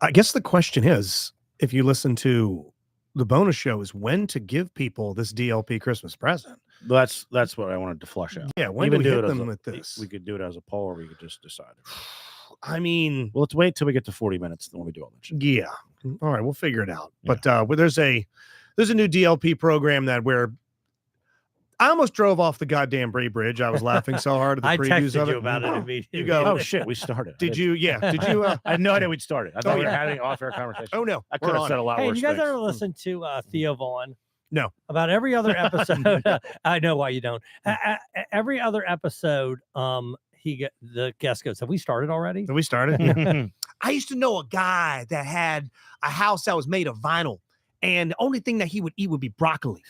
I guess the question is, if you listen to the bonus show, is when to give people this DLP Christmas present. That's what I wanted to flush out. Yeah, when Even do we do hit it as them a- with this? We could do it as a poll, or we could just decide. I mean, Well, let's wait till we get to 40 minutes, then we do all that shit. yeah. All right, we'll figure it out. Yeah. But there's a new DLP program that where I almost drove off the goddamn Bray Bridge. I was laughing so hard at the I previews texted of you it. about it immediately. You go, Oh shit, we started. Did you? Yeah. Did you? I had no idea we'd started. I thought Oh, we were yeah. having an off-air conversation. Oh no, I we're could have on said it. a lot Hey, worse you guys things. ever listen to Theo Vaughn? No. About every other episode, I know why you don't. Every other episode, the guest goes, "Have we started already?" Have we started? Yeah. I used to know a guy that had a house that was made of vinyl, and the only thing that he would eat would be broccoli.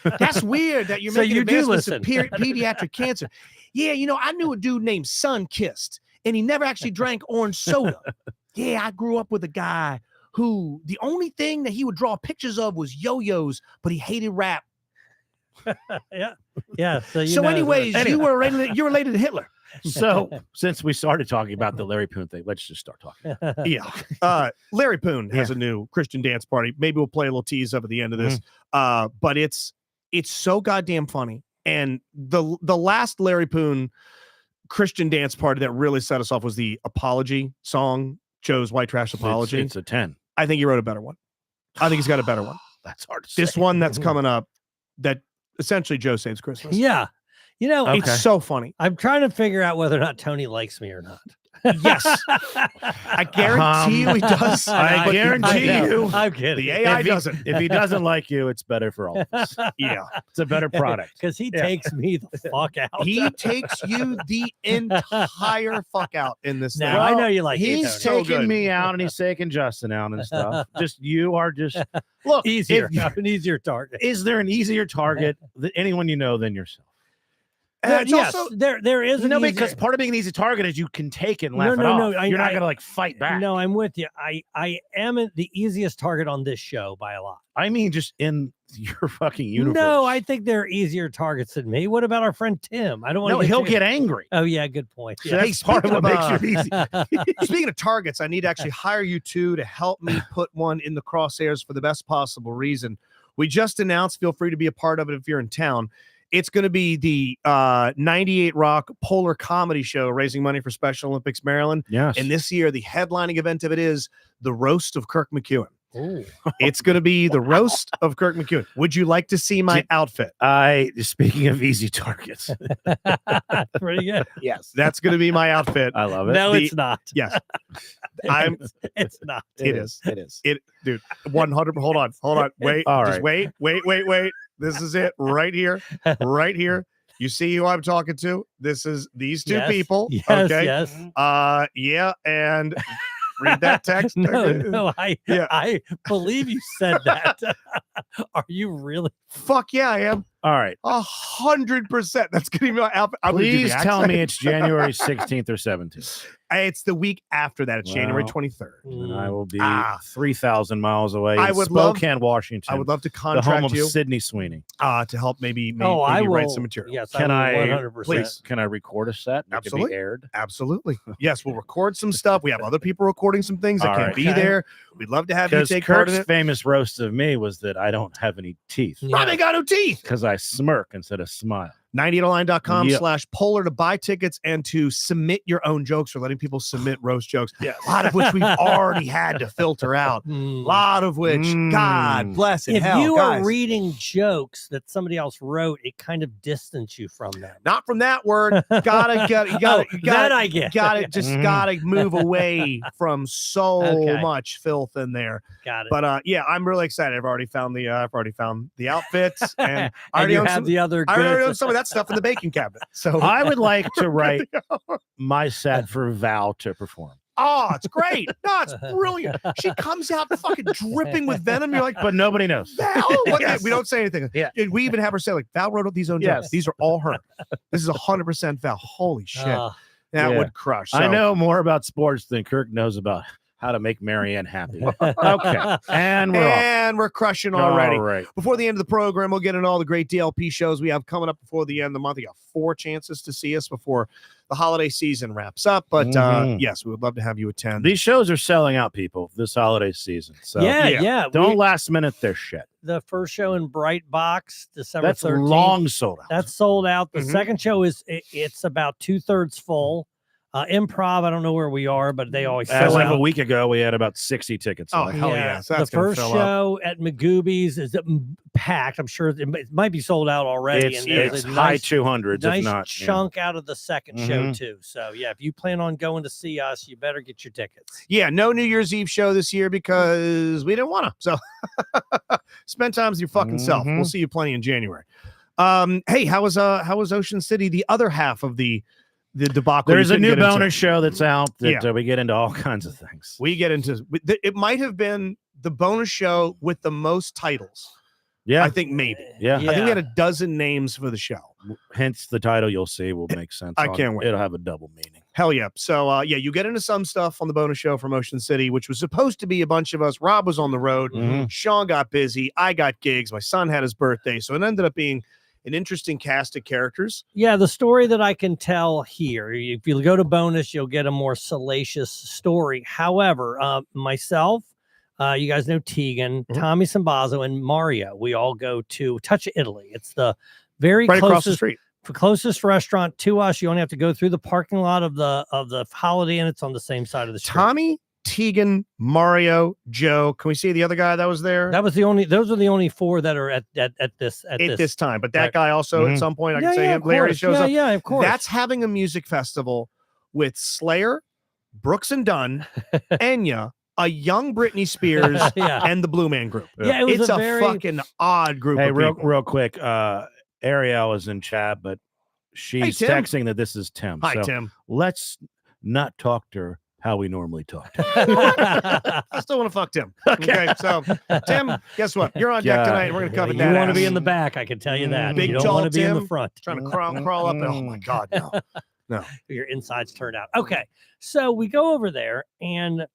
That's weird that you're So making you do advancements in listen. pediatric cancer. Yeah, I knew a dude named Sunkissed, and he never actually drank orange soda. Yeah, I grew up with a guy who the only thing that he would draw pictures of was yo-yos, but he hated rap. Yeah. So, So, anyways, Anyway. you're related to Hitler. So, since we started talking about the Larry Poon thing, let's just start talking. Yeah. Larry Poon has a new Christian dance party. Maybe we'll play a little tease up at the end of this. But it's so goddamn funny. And the last Larry Poon Christian dance party that really set us off was the Apology song, Joe's White Trash Apology. It's a 10. I think he wrote a better one. I think he's got a better one. That's hard to say. This one that's coming up, that essentially Joe Saves Christmas. yeah. Okay. It's so funny. I'm trying to figure out whether or not Tony likes me or not. Yes. I guarantee you he does. I guarantee you I'm kidding. The AI if he- doesn't. If he doesn't like you, it's better for all of us. Yeah. It's a better product. Because he Yeah. takes me the fuck out. He takes you the entire fuck out in this thing. Now, I know you like it, He's Tony. so taking good. me out and he's taking Justin out and stuff. You are just look easier. if- I'm an easier target. Is there an easier target than anyone you know than yourself? It's yes, also- there is an because easier- part of being an easy target is you can take it and laugh No, it no, off. no, You're not I- gonna like fight back. No, I'm with you. I am the easiest target on this show by a lot. I mean just in your fucking universe. No, I think there are easier targets than me. What about our friend Tim? I don't want no, to. he'll get angry. Oh yeah, good point. So Yeah. that's part of what speaking makes of, it easy. Speaking of targets, I need to actually hire you two to help me put one in the crosshairs for the best possible reason. We just announced, feel free to be a part of it if you're in town. It's going to be the 98 Rock Polar Comedy Show, raising money for Special Olympics Maryland. Yes. And this year, the headlining event of it is the Roast of Kirk McEwen. Ooh. It's going to be the Roast of Kirk McEwen. Would you like to see my outfit? Speaking of easy targets, Pretty good. Yes, that's going to be my outfit. I love it. No, The- it's not. Yes, I'm. It's not. It is. It is. It, dude. 100. Hold on. Wait. All Just right. wait. This is it right here. Right here. You see who I'm talking to? This is these two Yes, people. Yes, Okay. yes. Yeah, and read that text. No, Yeah. I believe you said that. Are you really? Fuck yeah, I am. All right. 100%. That's gonna be my outfit. I'm gonna do the Please tell accent. me it's January 16th or 17th. It's the week after that. It's January Well, 23rd. And I will be Ah. 3,000 miles away I in would love- Spokane, Washington. I would love to the home contract of you Sydney Sweeney. to help maybe Oh, I will write some material. Yes, Can I I- will 100%. Please. Can I record a set? Make it Absolutely. be aired. Absolutely. Yes, we'll record some stuff. We have other people recording some things that All can't right. be Okay. there. We'd love to have you Because take part in Kirk's it. famous roast of me was that I don't have any teeth. Yeah. Rob ain't got no teeth. Because I smirk instead of smile. 98online.com/polar to buy tickets and to submit your own jokes, or letting people submit roast jokes. Yes. A lot of which we've already had to filter out. A Mm. lot of which, God bless it. If Hell, you guys, are reading jokes that somebody else wrote, it kind of distance you from them. not from that word, gotta get you gotta Oh, you that gotta I get. gotta just Mhm. gotta move away from so Okay. much filth in there. Got it. But yeah, I'm really excited. I've already found the outfits, and I and already you own have some, the other I already own goods. some of that stuff in the baking cabinet. So I would like to write my set for Val to perform. oh, it's great. No, it's brilliant. She comes out fucking dripping with venom. You're like, But nobody knows. Val, what? Yes. We don't say anything. Yeah. And we even have her say, like, Val wrote these own Yes. jokes. These are all her. This is 100% Val. Holy shit. Uh, That Yeah. would crush. I So, know more about sports than Kirk knows about how to make Marianne happy. Okay. And we're off. And we're crushing already. All right. Before the end of the program, we'll get into all the great DLP shows we have coming up before the end of the month. You got 4 chances to see us before the holiday season wraps up. But yes, we would love to have you attend. These shows are selling out, people, this holiday season. So yeah. don't last minute their shit. The first show in Bright Box, December That's 13th. long sold out. That's sold out. The Mhm. second show it's about 2/3 full. Improv, I don't know where we are, but they always As sell of a out. week ago, we had about 60 tickets. Oh, left. hell yeah. So the that's gonna first fill up. show at Magoobies is packed. I'm sure it might be sold out already. It's, and there's it's a high nice, 200s, nice if not. yeah. chunk out of the second show Mhm. too. So yeah, if you plan on going to see us, you better get your tickets. Yeah, no New Year's Eve show this year because we didn't want to. So spend time with your fucking self. We'll Mhm. see you plenty in January. Hey, how was Ocean City? The other half of the debacle. There's you a couldn't new get into? bonus show that's out that Yeah. we get into all kinds of things. We get into it. Might have been the bonus show with the most titles. Yeah. I think maybe. yeah. I think we had a dozen names for the show. Hence the title you'll see will make sense. I can't wait. It'll have a double meaning. Hell yeah. So yeah, you get into some stuff on the bonus show from Ocean City, which was supposed to be a bunch of us. Rob was on the road. Mhm. Sean got busy. I got gigs. My son had his birthday. So it ended up being an interesting cast of characters. Yeah, the story that I can tell here, if you go to bonus, you'll get a more salacious story. However, myself, you guys know Tegan, Mhm. Tommy Sambazo, and Mario. We all go to Touch of Italy. It's the very Right across the closest, street. closest restaurant to us. You only have to go through the parking lot of the Holiday Inn. It's on the same side of the street. Tommy, Tegan, Mario, Joe. Can we see the other guy that was there That was the only. Those are the only 4 that are at this at this time? But that Right. guy also at Mhm. some point, I Yeah, can say yeah, him. of Larry course. shows yeah, up. Yeah, of course. That's having a music festival with Slayer, Brooks and Dunn, Enya, a young Britney Spears, yeah. and the Blue Man Group. Yeah, it was It's a a very- fucking odd group Hey, of real people. real quick. Ariel is in chat, but she's Tim. texting that this is Tim. Hi, so Tim. let's not talk to her how we normally talk. I still want to fuck Tim. Okay, so Tim, guess what? You're on deck Yeah. tonight. We're gonna cover You that. want to be ass. in the back, I can tell you that. Big you don't tall want to be in the Tim. front. Trying to crawl up. Oh my god, no. Your insides turned out. Okay, so we go over there, and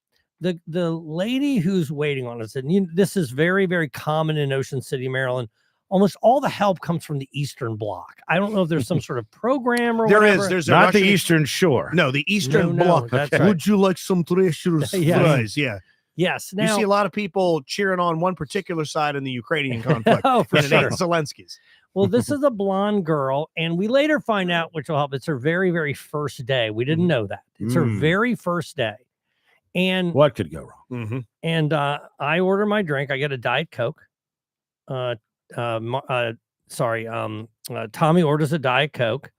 the lady who's waiting on us, and this is very, very common in Ocean City, Maryland. Almost all the help comes from the Eastern Bloc. I don't know if there's some sort of program or There whatever. is. There's a Not the Russian- Eastern Shore. No, the Eastern No, Bloc. that's Okay. right. Would you like some treasures Yes. fries? Yeah. Yes. You Now, see a lot of people cheering on one particular side in the Ukrainian conflict. oh, for and it sure. ain't Zelensky's. Well, this is a blonde girl, and we later find out, which will help. It's her very, very first day. We didn't know that. It's her Mm. very first day, and What could go wrong? Mm-hmm. and I order my drink. I get a Diet Coke. Tommy orders a Diet Coke.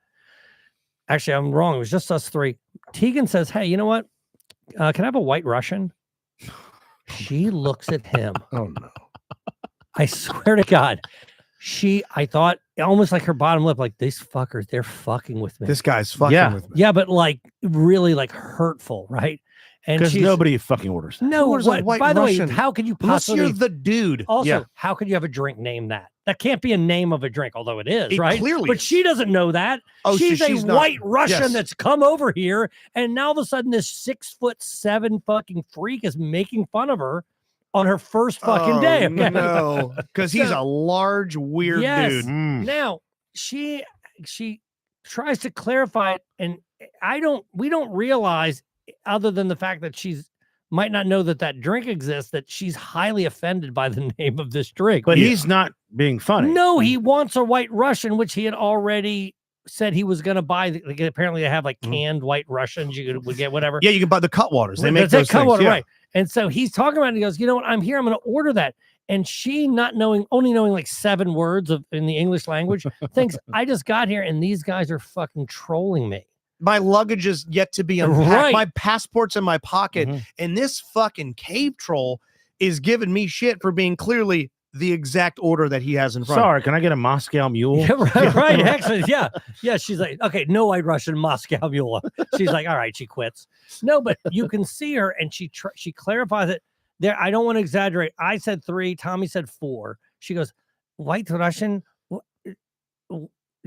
Actually, I'm wrong. It was just us 3. Tegan says, "Hey, you know what? Can I have a White Russian?" She looks at him. Oh no. I swear to God, I thought almost like her bottom lip, like these fuckers, they're fucking with me. This guy's fucking Yeah. with me. Yeah, but like really like hurtful, right? And Because she's nobody fucking orders that. no. Who orders a What, White by the Russian? way, how could you Unless possibly? you're the dude. Also, Yeah. how could you have a drink named that? That can't be a name of a drink, although it is, It right? clearly But is. she doesn't know that. Oh, so she's she's a not- White Russian Yes. that's come over here, and now all of a sudden this 6'7" fucking freak is making fun of her on her first fucking day. Okay? No, because he's a large, weird Yes. dude. Mm. Now she tries to clarify it, and we don't realize, other than the fact that she's might not know that drink exists, that she's highly offended by the name of this drink. But he's not being funny. No, he wants a White Russian, which he had already said he was going to buy. Like, apparently, they have like canned White Russians. You would get whatever. Yeah, you can buy the Cutwaters. They Right, make that's it, those things. Cutwater, Yeah. right? And so he's talking about it. And he goes, "You know what? I'm here. I'm going to order that." And she, not knowing, only knowing like 7 words in the English language, thinks I just got here and these guys are fucking trolling me. My luggage is yet to be unpacked. Right. My passport's in my pocket, Mhm. and this fucking cave troll is giving me shit for being clearly the exact order that he has in front. Sorry, can I get a Moscow Mule? Yeah, right. Actually, yeah. She's like, okay, no White Russian, Moscow Mule. She's like, all right, she quits. No, but you can see her, and she clarifies it. There, I don't want to exaggerate. I said 3. Tommy said 4. She goes, White Russian.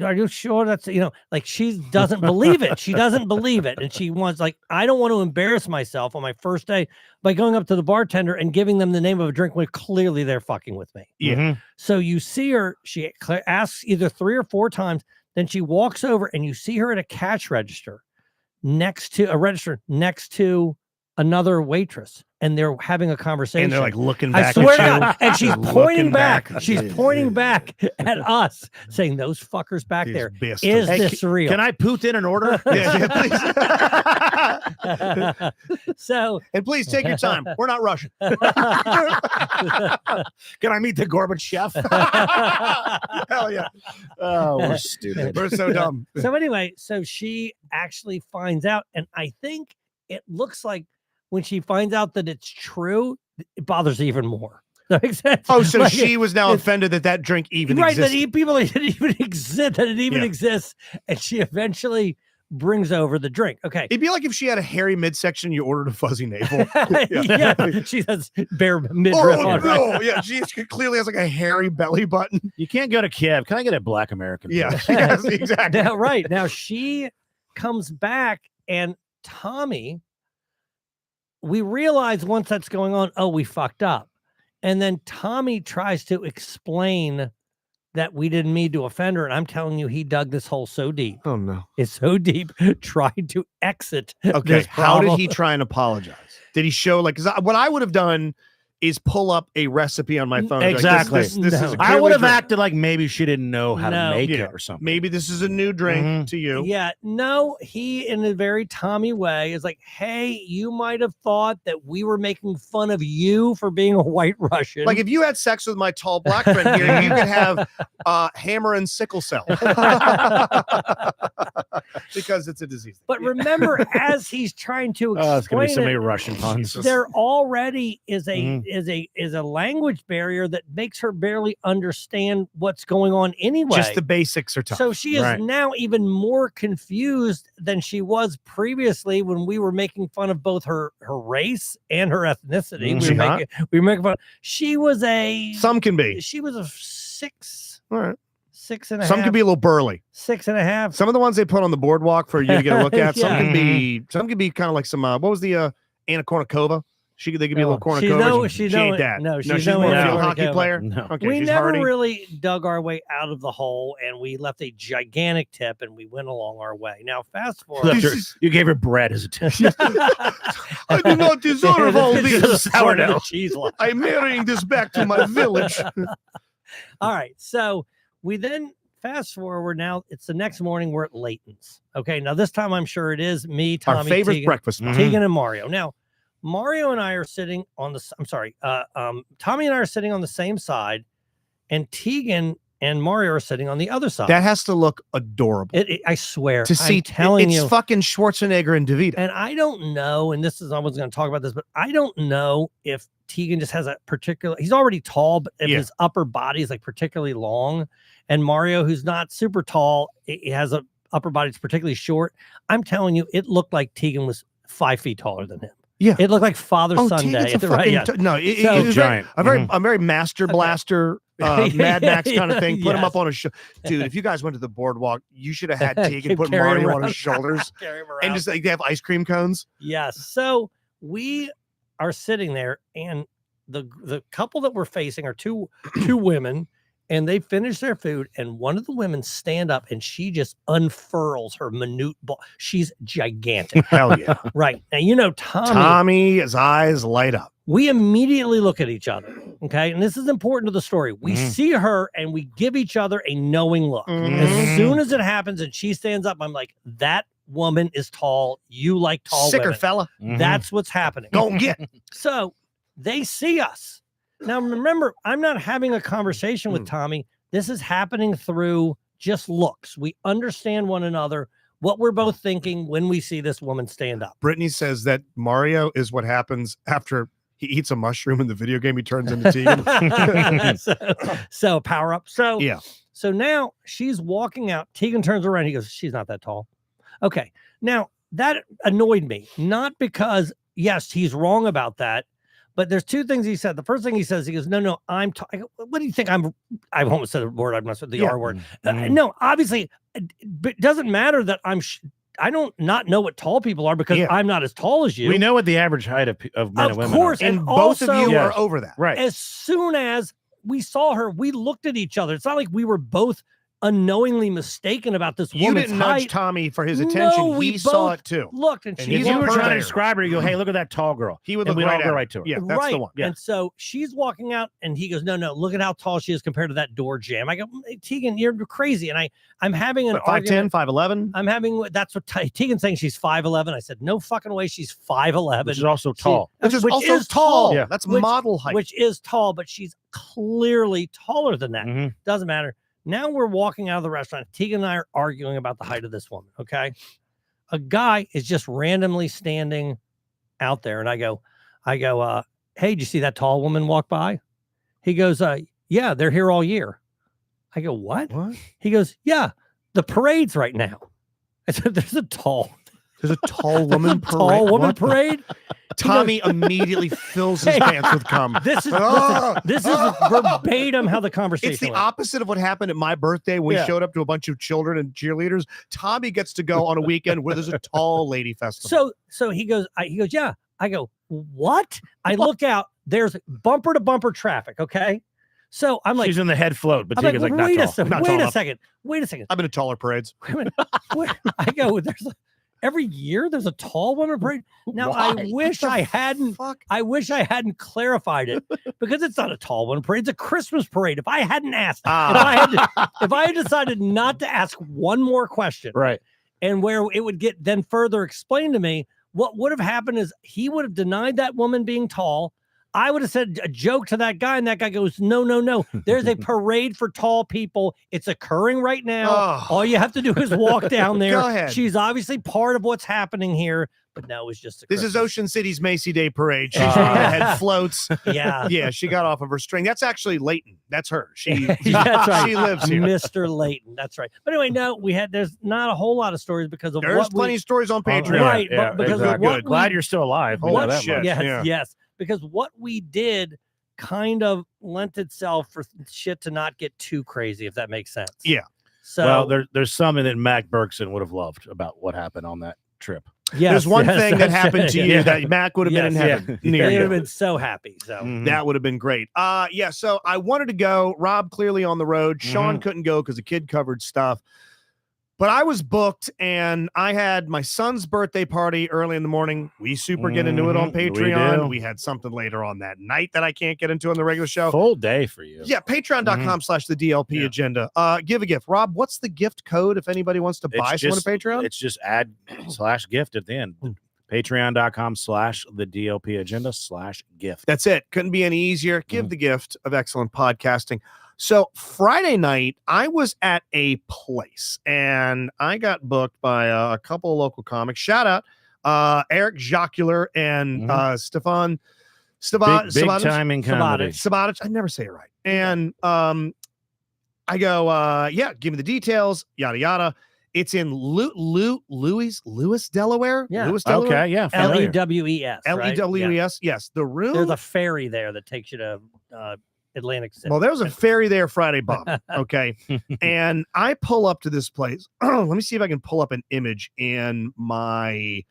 are you sure that's, like she doesn't believe it. She doesn't believe it. And she wants, like, I don't want to embarrass myself on my first day by going up to the bartender and giving them the name of a drink when clearly they're fucking with me. Yeah. Mhm. So you see her, she asks either 3 or 4 times, then she walks over and you see her at a cash register next to another waitress, and they're having a conversation. And they're like looking I back swear at to you. God, and she's Looking pointing back. back. She's pointing back at us, saying, "Those fuckers back These there. bastards. Is Hey, this real?" Can I put in an order? Yeah, please. So And please take your time. We're not rushing. Can I meet the Gorbachev? Hell yeah. Oh, we're stupid. We're so dumb. so anyway, so she actually finds out, and I think it looks like when she finds out that it's true, it bothers her even more. That makes sense? Oh, so Like, she was now it's- offended that drink even right, existed. people didn't even exist, that it even Yeah. exists, and she eventually brings over the drink. Okay. It'd be like if she had a hairy midsection, you ordered a fuzzy navel. yeah, she has bare midriff Oh on. no! Yeah, she clearly has like a hairy belly button. You can't go to Kiev. Can I get a black American? Yeah, please? yes, exactly. Now, right now, she comes back, and Tommy. We realize once that's going on, oh, we fucked up, and then Tommy tries to explain that we didn't mean to offend her, and I'm telling you, he dug this hole so deep. Oh no. It's so deep, tried to exit. Okay, this how did problem. he try and apologize? Did he show like? Because what I would have done is pull up a recipe on my phone. and be like, Exactly. This is No. a I clearly would have drink. acted like maybe she didn't know how No. to make Yeah. it or something. Maybe this is a new drink Mhm. to you. Yeah, no, he in a very Tommy way is like, hey, you might have thought that we were making fun of you for being a white Russian. Like if you had sex with my tall black friend here, you could have hammer and sickle cell because it's a disease. but remember, as he's trying to Oh, it's gonna explain be so many it, Russian puns. there already is a Mhm. is a language barrier that makes her barely understand what's going on anyway. Just the basics are tough. So she is Right. now even more confused than she was previously when we were making fun of both her race and her ethnicity. Mhm. She not? We were making fun. She was a Some can be. she was a 6 All right. and a Some half, can be a little burly. 6 and a half. Some of the ones they put on the boardwalk for you to get a look at. Some Yeah. can be. Some can be kind of like some. What was the Anna Kournikova? They could be a little She's Kournikova. no- she she's no- ain't that. no, she's she's no more Anna field hockey Kournikova. player. No. Okay, We she's never hardy. really dug our way out of the hole, and we left a gigantic tip, and we went along our way. Now, fast forward. You gave her bread as a tip. I do not deserve all this. Sourdough. Cheese line. I'm marrying this back to my village. All right. So we then fast forward. Now it's the next morning. We're at Layton's. Okay. Now this time I'm sure it is me, Tommy, Our favorite Tegan, breakfast spot. Mhm. Tegan, and Mario. Now Mario and I are sitting on the. I'm sorry. Tommy and I are sitting on the same side, and Tegan and Mario are sitting on the other side. That has to look adorable I swear. to see. I'm telling it's you. fucking Schwarzenegger and DeVito. And I don't know, and this is I was going to talk about this, but I don't know if Tegan just has a particular. He's already tall, but if Yeah. his upper body is like particularly long, and Mario, who's not super tall, he has a upper body that's particularly short. I'm telling you, it looked like Tegan was 5 feet taller than him. Yeah. It looked like Father Tegan's Sunday. a Right? fucking Yeah. no, it So- was Giant. a very Master Blaster, Mad Max kind of thing. Put him Yes. up on a show, dude. If you guys went to the boardwalk, you should have had Tegan put Carry him Mario on around. his shoulders Carry him and around. just like they have ice cream cones. Yes. So we are sitting there, and the couple that we're facing are two women, and they finish their food, and one of the women stand up, and she just unfurls her minute ball. She's gigantic. Hell yeah, Right. Now, you know, Tommy, Tommy, his eyes light up. we immediately look at each other. Okay. And this is important to the story. We Mhm. see her and we give each other a knowing look. Mhm. As soon as it happens and she stands up, I'm like, that woman is tall. You like tall Sicker women. fella, Mhm. That's what's happening. go get. So they see us. Now, remember, I'm not having a conversation with Tommy. This is happening through just looks. We understand one another, what we're both thinking when we see this woman stand up. Brittany says that Mario is what happens after he eats a mushroom in the video game. He turns into Tegan. so power up. So Yeah. So now she's walking out. Tegan turns around. He goes, she's not that tall. Okay. Now that annoyed me, not because, yes, he's wrong about that, But there's two things he said. The first thing he says, he goes, no, I go, what do you think? I almost said the word. I must have the R word. No, obviously, but it doesn't matter that I don't not know what tall people are because I'm not as tall as you. We know what the average height of men and women course, are. and both of you are over that. Right. As soon as we saw her, we looked at each other. It's not like we were both unknowingly mistaken about this You woman's didn't height. nudge Tommy for his attention. No, we he saw both it too. Looked, and And she he's If you a were trying to purveyor. describe her, you go, hey, look at that tall girl. He would and look we'd right all at go her. right to her. Yeah, that's right. the one. Yeah. And so she's walking out, and he goes, no, look at how tall she is compared to that door jam. I go, Tegan, you're crazy. And I'm having an argument. 5'10", 5'11". I'm having, that's what Tegan's saying. She's 5'11". I said, no fucking way. She's 5'11". Which is also tall. Which is also tall. Yeah. That's Which- model height. Which is tall, but she's clearly taller than that. Mhm. Doesn't matter. Now we're walking out of the restaurant. Tegan and I are arguing about the height of this woman. Okay. A guy is just randomly standing out there. And I go, hey, did you see that tall woman walk by? He goes, yeah, they're here all year. I go, what? He goes, yeah, the parade's right now. I said, there's a tall woman parade. tall woman What? parade. Tommy immediately fills his Hey, pants with cum. This is Ah! this is verbatim how the conversation It's the went. opposite of what happened at my birthday. We Yeah. showed up to a bunch of children and cheerleaders. Tommy gets to go on a weekend where there's a tall lady festival. So he goes, yeah. I go, what? I look out, there's bumper to bumper traffic. Okay. So I'm like, She's in the head float, but I'm Tegan's like, not wait a tall. second, Not wait tall a enough. second, wait a second. I've been to taller parades. Wait a minute. I go, every year there's a tall woman parade. Now Why? I wish I hadn't clarified it because it's not a tall one parade. It's a Christmas parade. If I hadn't asked, if I had decided not to ask one more question, Right. and where it would get then further explained to me, what would have happened is he would have denied that woman being tall. I would have said a joke to that guy, and that guy goes, no. There's a parade for tall people. It's occurring right now. Oh. All you have to do is walk down there. Go ahead. She's obviously part of what's happening here, but no, it's just a This is Christmas. Ocean City's Macy Day Parade. She's Uh, one of the head floats. Yeah. Yeah, she got off of her string. That's actually Leighton. That's her. She That's right. she lives here. Mr. Layton. That's right. But anyway, no, there's not a whole lot of stories because of There's what plenty we, of stories on Patreon. Right, but because of exactly. what Glad we- you're still alive. Holy Yeah, that shit. much. Yes, Yeah. yes. Because what we did kind of lent itself for shit to not get too crazy, if that makes sense. Yeah. So Well, there's something that Mac Bergson would have loved about what happened on that trip. yes, There's one yes, thing that that's happened it. to you Yeah. that Mac would have been in Yes, heaven yeah. near They would you. have been so happy. So Mhm. That would have been great. Yeah. So I wanted to go. Rob clearly on the road. Sean Mhm. couldn't go because the kid covered stuff. But I was booked, and I had my son's birthday party early in the morning. We super get into it on Mhm, we Patreon. do. We had something later on that night that I can't get into on the regular show. Full day for you. Yeah, patreon.com/the DLP Yeah. agenda. Give a gift. Rob, what's the gift code if anybody wants to buy someone a Patreon? It's just add /gift at the end. Patreon.com/the DLP agenda /gift. That's it. Couldn't be any easier. Give the gift of excellent podcasting. So Friday night, I was at a place and I got booked by a couple of local comics. Shout out Eric Jocular and Stefan Big time in comedy. Sabatic. I never say it right. And I go, yeah, give me the details, yada yada. It's in Lewis, Delaware. Yeah. Lewis, Delaware. Okay, yeah. familiar. LEWES. right? Yeah. LEWES. Yes. The room. There's a ferry there that takes you to Atlantic City. Well, there was a ferry there Friday, Bob. Okay. And I pull up to this place. Let me see if I can pull up an image in my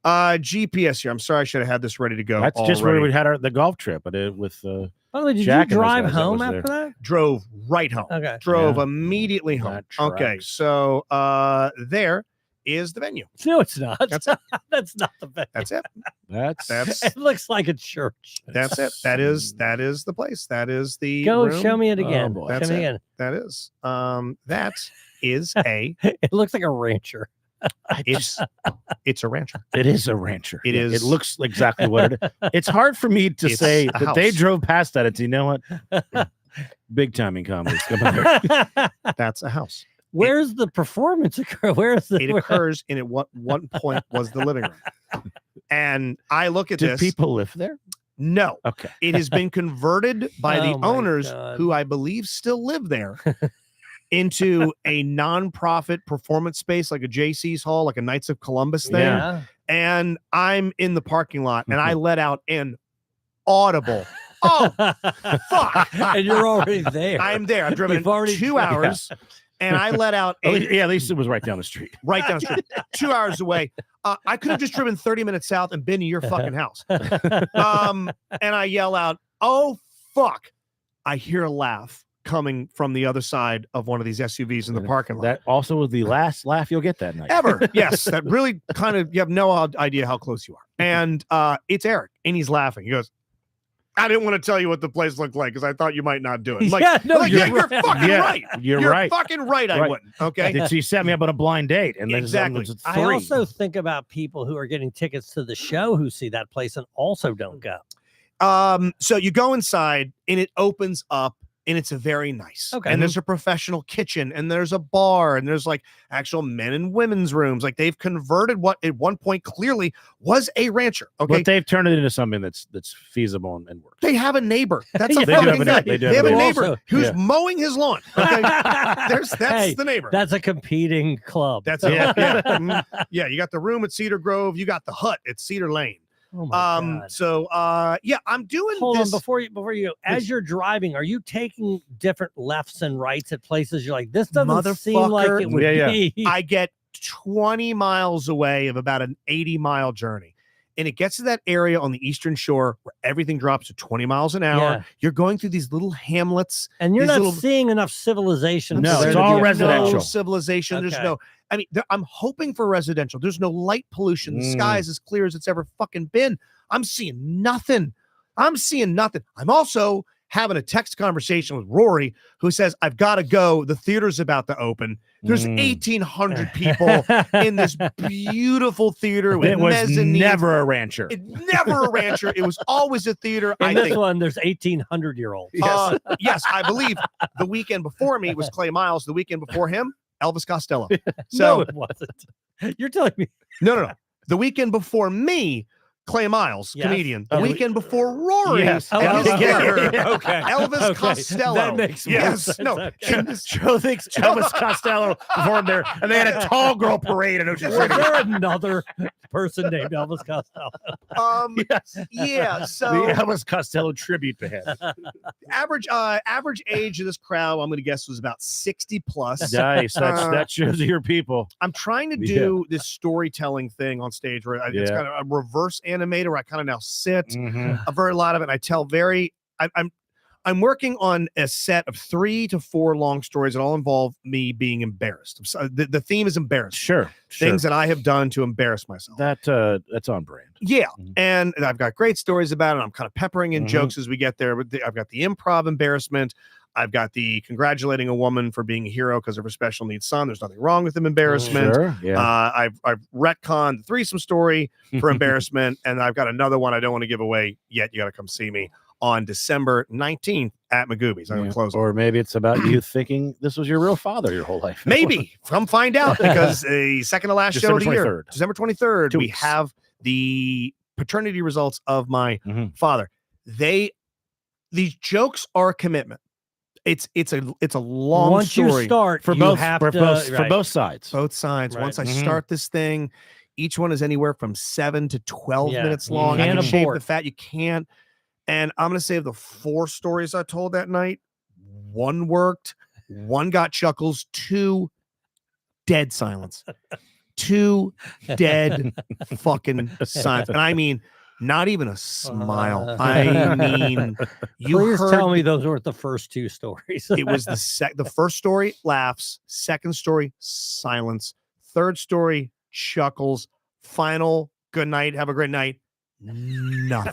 GPS here. I'm sorry, I should have had this ready to go. That's just where already. we had the golf trip. I did with By the way, did Jack you and those drive guys that home was after that? Drove right home. Okay. Drove Yeah. immediately home. That Okay. tracks. So there is the venue. No, it's not. That's it. That's not the best. That's it. that's It looks like a church. That's it. That is the place. That is the Go room. show me it Oh, again. boy. Show That's me it. again. That is. That is a It looks like a rancher. it's a rancher. it is a rancher. It Yeah, is- It looks exactly what it is. It's hard for me to It's say a that they house. drove past that. It's, you know what? Big time in comedy. That's a house. Where's the performance occur? Where's the It occurs in at what one point was the living room. And I look at Do this. people live there? No, Okay. it has been converted by the Oh my owners God. who I believe still live there into a nonprofit performance space like a JC's Hall, like a Knights of Columbus thing. Yeah. And I'm in the parking lot and I let out an audible. Oh, fuck. And you're already there. I'm there. I've driven You've already- 2 hours, and I let out At least it was right down the street. right down the street, 2 hours away. I could have just driven 30 minutes south and been to your fucking house. And I yell out, "Oh fuck!" I hear a laugh coming from the other side of one of these SUVs in the parking lot. That also was the last laugh you'll get that night. Ever. Yes, that really kind of, you have no idea how close you are. And it's Eric, and he's laughing. He goes, "I didn't want to tell you what the place looked like because I thought you might not do it." I'm like, Yeah, no, you're you're fucking Yeah, right. You're You're right. fucking right. I Right. wouldn't. Okay. She set me up on a blind date, and then Exactly. it's I three. also think about people who are getting tickets to the show who see that place and also don't go. So you go inside, and it opens up, and it's a very nice. Okay. And there's a professional kitchen, and there's a bar, and there's like actual men and women's rooms. Like they've converted what at one point clearly was a rancher. Okay. But they've turned it into something that's feasible and works. They have a neighbor. That's a They do fucking have a- guy. they do They have a have a neighbor Also- who's Yeah. mowing his lawn. Okay. That's Hey, the neighbor. That's a competing club. That's it. Yeah. Mhm. Yeah. You got the room at Cedar Grove. You got the hut at Cedar Lane. Oh my God. So yeah, I'm doing Hold this. on before you go. As you're driving, are you taking different lefts and rights at places you're like, this doesn't seem like it would Yeah, be? I get 20 miles away of about an 80-mile journey. And it gets to that area on the eastern shore where everything drops to 20 miles an hour. Yeah. You're going through these little hamlets. And you're these not little- seeing enough civilization. No, for there it's to all be a residential. No flow. civilization. There's Okay. no. I mean, I'm hoping for residential. There's no light pollution. The sky is as clear as it's ever fucking been. I'm seeing nothing. I'm also having a text conversation with Rory, who says, "I've got to go. The theater's about to open. There's 1,800 people in this beautiful theater with It was mezzanine. never a rancher. Never a rancher. It was always a theater. In I this think. one, there's 1,800-year-olds. Yes, I believe the weekend before me was Clay Miles. The weekend before him, Elvis Costello. No, So it wasn't. You're telling me. no. The weekend before me, Clay Miles, Yes. comedian. The Oh, weekend before Rory, Yes. Oh, and his okay. brother, Okay. Elvis Okay. Costello. That makes more yes, sense. no. Okay. Joe thinks Elvis Costello performed there, and they had a tall girl parade in Ocean Was City. there another person named Elvis Costello? Yes. Yeah. The So Elvis Costello tribute to him. average age of this crowd, I'm going to guess, was about 60 plus. Nice. Uh, That shows you your people. I'm trying to Yeah. do this storytelling thing on stage where it's Yeah. kind of a reverse animator where I kind of now sit Mhm. a very lot of it. And I tell I'm working on a set of 3 to 4 long stories that all involve me being embarrassed. So the theme is embarrassment. Sure. Things that I have done to embarrass myself. That's on brand. Yeah. Mhm. And I've got great stories about it. I'm kind of peppering in Mhm. jokes as we get there. But I've got the improv embarrassment. I've got the congratulating a woman for being a hero because of her special needs son. There's nothing wrong with him embarrassment. Sure. Yeah. I've retconned the threesome story for embarrassment. And I've got another one I don't want to give away yet. You got to come see me on December 19th at Magooby's. I'm going Yeah. to close. Or maybe it's about you thinking this was your real father your whole life. Maybe come find out because the second to last show of the December year, 23rd. December 23rd, 2 we weeks. have the paternity results of my Mhm. father. These jokes are a commitment. It's a long Once story you start, for you both have for to, both for right. both sides. both sides. Right. Once I Mhm. start this thing, each one is anywhere from 7 to 12 Yeah. minutes long. I Can't can shave the abort. fat. You can't. And I'm going to say of the 4 stories I told that night, 1 worked, 1 got chuckles, 2 dead silence. 2 dead fucking silence. And I mean, not even a smile. I mean, you Please heard tell me those weren't the first 2 stories. it was the first story, laughs, second story, silence, third story, chuckles, final, good night, have a great night, nothing.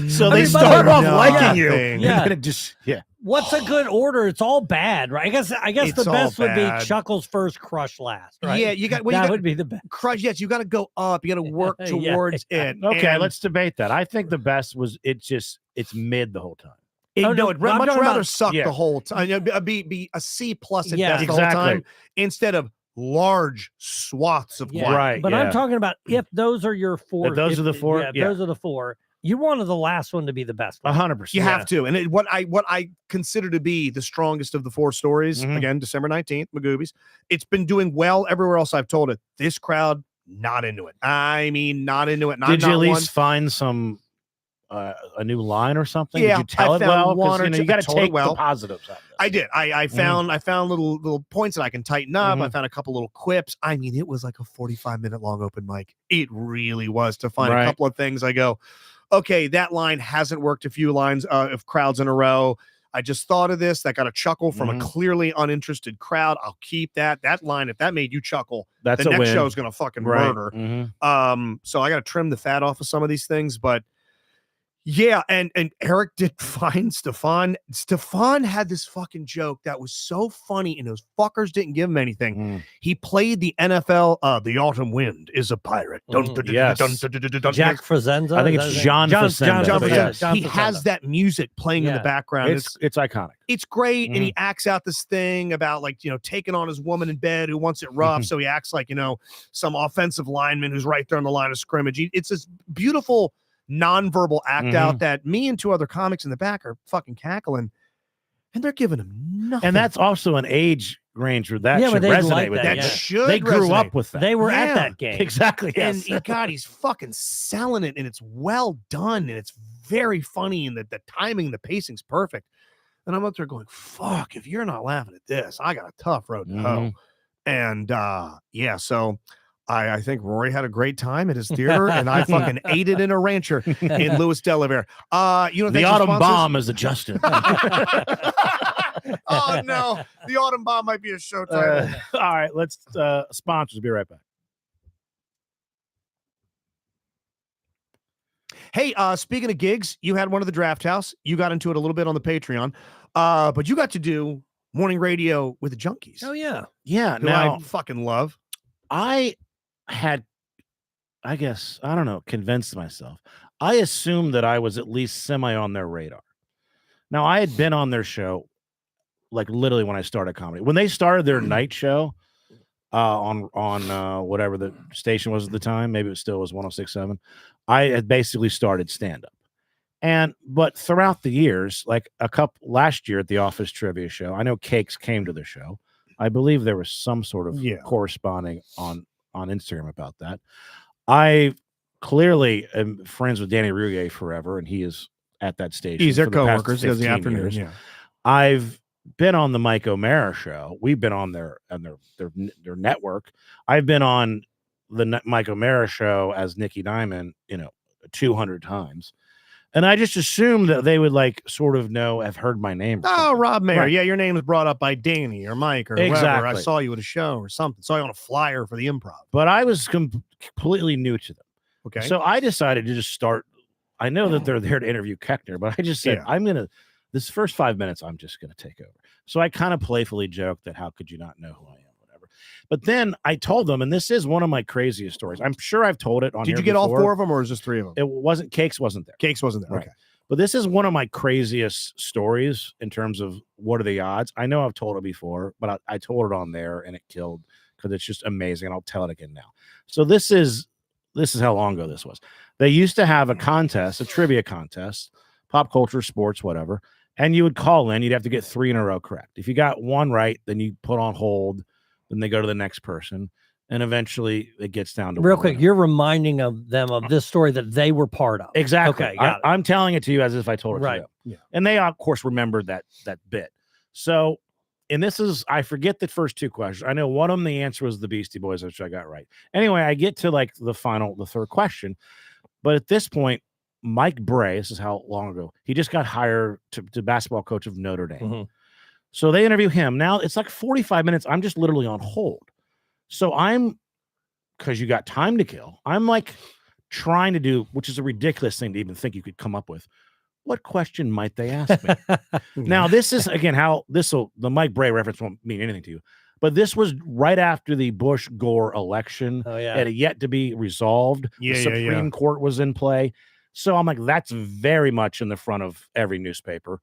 So they Everybody- start off liking you, Nothing. and Yeah. then it just What's a good order? It's all bad, right? I guess It's the all best would be bad. Chuckles first, Crush last, right? Yeah, you got that would be the best. crush. Yes, you got to go up. You got to work Yeah, towards yeah. it. Okay, And let's debate that. I think the best was it's mid the whole time. it, Oh, no, no, I'd I'm much talking rather about- suck Yeah. the whole time. Be a C plus at Yeah. best the whole Exactly. time instead of large swaths of Yeah. quiet. Right. But yeah. I'm talking about if those are your 4. If those are the 4, Yeah, if yeah. those are the 4. You wanted the last one to be the best one. 100%. You have to. And what I consider to be the strongest of the 4 stories, Mhm. again, December 19th, Magooby's. It's been doing well everywhere else I've told it. This crowd, not into it. I mean, not into it. Not, Did you not at least one. find some a new line or something? Yeah, Did you tell I it found well? 'Cause, one or you know, two- you got I to told it take well. the positives out of this. I did. I found little points that I can tighten up. I found a couple little quips. I mean, it was like a 45-minute long open mic. It really was, to find a couple of things. I go, okay, that line hasn't worked a few lines of crowds in a row. I just thought of this. That got a chuckle from a clearly uninterested crowd. I'll keep that. That line, if that made you chuckle, That's the a next win. show's gonna fucking murder. So I got to trim the fat off of some of these things, but yeah, and Eric did find Stefan. Stefan had this fucking joke that was so funny, and those fuckers didn't give him anything. He played the NFL. The autumn wind is a pirate. Yes. Jack Frazenda. I think it's John Facenda. John but Facenda. yes. John He Facenda. has that music playing in the Yeah. background. It's iconic. It's great, and he acts out this thing about, like, you know, taking on his woman in bed who wants it rough, so he acts like, you know, some offensive lineman who's right there on the line of scrimmage. It's this beautiful nonverbal act out that me and two other comics in the back are fucking cackling, and they're giving him nothing. And that's also an age range where that Yeah, should but they'd resonate like with that, them. that yeah. should They grew resonate. up with that. They were Yeah. at that game. Exactly. And Yes. God, he's fucking selling it, and it's well done, and it's very funny, and the timing and the pacing's perfect. And I'm up there going, fuck, if you're not laughing at this, I got a tough road to hoe. And yeah, so I think Rory had a great time at his theater, and I fucking ate it in a rancher in Lewis, Delaware. You know, The autumn bomb is adjusted. Oh no, the autumn bomb might be a show title. All right, let's sponsors. Be right back. Hey, speaking of gigs, you had one at the Draft House. You got into it a little bit on the Patreon, but you got to do morning radio with the Junkies. Oh yeah. Yeah. Who Now I fucking love. I had, I guess, I don't know, convinced myself. I assumed that I was at least semi on their radar. Now, I had been on their show, like literally when I started comedy. When they started their night show on whatever the station was at the time, maybe it still was 106.7, I had basically started stand-up. But throughout the years, like last year at the Office Trivia Show, I know Cakes came to the show. I believe there was some sort of corresponding on Instagram about that. I clearly am friends with Danny Rouget forever, and he is at that station. He's their for the past coworkers. Does the 15 afternoon. years. Yeah. I've been on the Mike O'Mara show. We've been on their network. I've been on the Mike O'Mara show as Nicky Diamond, 200 times. And I just assumed that they would like sort of have heard my name. Oh, Rob Mayer. Right. Yeah, your name was brought up by Danny or Mike or whoever. I Exactly. saw you at a show or something. Saw you on a flyer for the Improv. But I was completely new to them. Okay. So I decided to just start. I know that they're there to interview Keckner, but I just said, this first 5 minutes, I'm just going to take over. So I kind of playfully joked that how could you not know who I am, whatever. But then I told them, and this is one of my craziest stories. I'm sure I've told it on Did here you get all before. 4 of them or is just 3 of them? It wasn't, Cakes wasn't there. Cakes wasn't there. Right. Okay. But this is one of my craziest stories in terms of what are the odds. I know I've told it before, but I told it on there and it killed because it's just amazing. And I'll tell it again now. So this is how long ago this was. They used to have a contest, a trivia contest, pop culture, sports, whatever. And you would call in, you'd have to get 3 in a row correct. If you got 1 right, then you put on hold, then they go to the next person. And eventually it gets down to Real one quick, winner. you're reminding them of this story that they were part of. Exactly. Okay, got it. I'm telling it to you as if I told it Right. to them. Yeah. And they, of course, remembered that bit. So, and this is, I forget the first 2 questions. I know one of them, the answer was the Beastie Boys, which I got right. Anyway, I get to like the 3rd question. But at this point, Mike Bray, this is how long ago, he just got hired to basketball coach of Notre Dame. Mm-hmm. So they interview him. Now it's like 45 minutes. I'm just literally on hold. So because you got time to kill, I'm like trying to do, which is a ridiculous thing to even think you could come up with. What question might they ask me? Now, this is, again, the Mike Bray reference won't mean anything to you, but this was right after the Bush-Gore election. Oh, yeah. It had yet to be resolved. The Supreme Court was in play. So I'm like, that's very much in the front of every newspaper,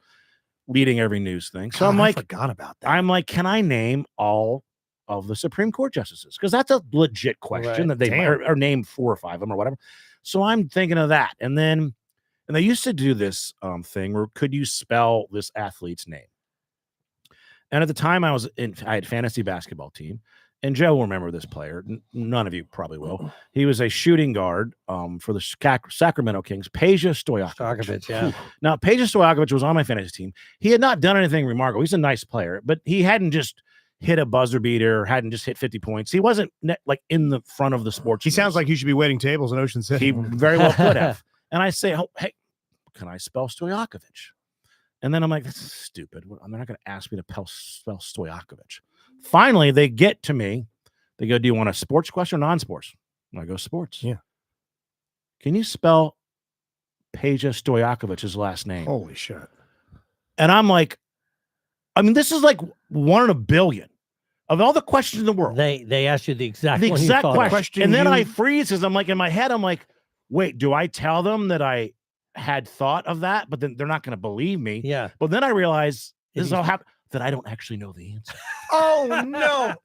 leading every news thing. So I'm like, I forgot about that. I'm like, can I name all of the Supreme Court justices? Because that's a legit question that they or name 4 or 5 of them or whatever. So I'm thinking of that. And they used to do this thing where could you spell this athlete's name? And at the time I had fantasy basketball team, and Joe will remember this player. None of you probably will. He was a shooting guard for the Sacramento Kings, Peja Stojakovic. Yeah. Now, Peja Stojakovic was on my fantasy team. He had not done anything remarkable. He's a nice player, but he hadn't just hit a buzzer beater, or hadn't just hit 50 points. He wasn't like in the front of the sports. He sounds like he should be waiting tables in Ocean City. He very well could have. And I say, oh, hey, can I spell Stojakovic? And then I'm like, this is stupid. They're not going to ask me to spell Stojakovic. Finally, they get to me. They go, do you want a sports question or non-sports? And I go, sports. Yeah. Can you spell Peja Stojakovic's last name? Holy shit. And I'm like, I mean, this is like 1 in a billion of all the questions in the world. They asked you the exact The one you exact thought of. question. And then I freeze because I'm like, in my head, I'm like, wait, do I tell them that I had thought of that? But then they're not going to believe me. Yeah. But then I realize this is all happened that I don't actually know the answer. Oh no.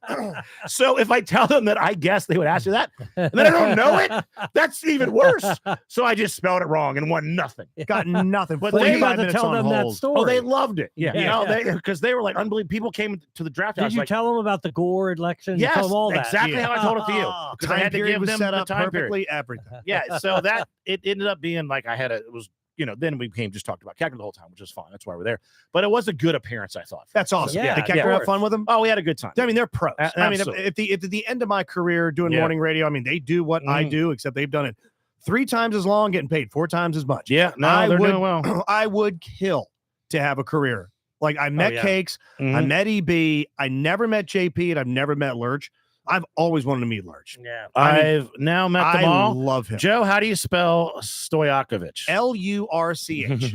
So if I tell them that I guess they would ask you that, and then I don't know it, that's even worse. So I just spelled it wrong and won nothing. Got nothing. But Well, they you 45 got to minutes tell on them that hold. story. Oh, they loved it. Yeah. Yeah. Because they were like unbelievable. People came to the draft. I Did was you like, tell them about the Gore election? You yes, told them all that. exactly Yeah. how I told it to you. Oh, Because I had to period give was them set the up time period. perfectly. Everything. Yeah. So that it ended up being like it was, then we came just talked about Keckner the whole time, which is fine. That's why we're there. But it was a good appearance, I thought. That's awesome. Yeah, Did yeah. Keckner have fun with them? Oh, we had a good time. I mean, they're pros. I mean, Absolutely. if the end of my career doing Yeah. morning radio, I mean, they do what I do, except they've done it 3 times as long, getting paid 4 times as much. Yeah, no, I they're would, doing well. I would kill to have a career. Like I met yeah. Cakes, I Mhm. met EB, I never met JP, and I've never met Lurch. I've always wanted to meet Lurch. Yeah. I mean, I've now met them I all. love him. Joe, how do you spell Stojakovic? Lurch.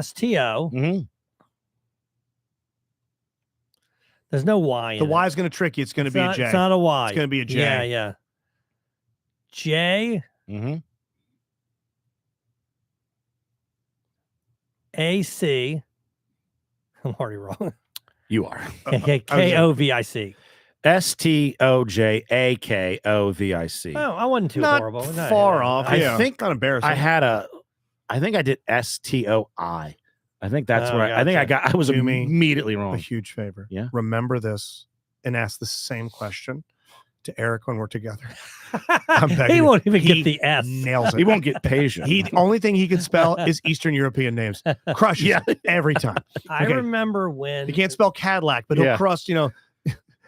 STO. Mhm. There's no Y. The in Y it. is going to trick you. It's going to It's be not, a J. It's not a Y. It's going to be a J. Yeah, yeah. J Mhm. A C. I'm already wrong. You are. Kovic. Stojakovic. Oh, I wasn't too Not horrible. No, far yeah. off. I yeah. think not embarrassing. I think I did STOI. I think that's Oh, where I gotcha. was Do me immediately a wrong. huge favor. Yeah. Remember this and ask the same question to Eric when we're together. I'm begging He you. won't even He get the S. Nails He it. won't get Peja. The only thing he can spell is Eastern European names. Crushes it every time. I Okay. remember when He can't spell Cadillac, but he'll Yeah. crust,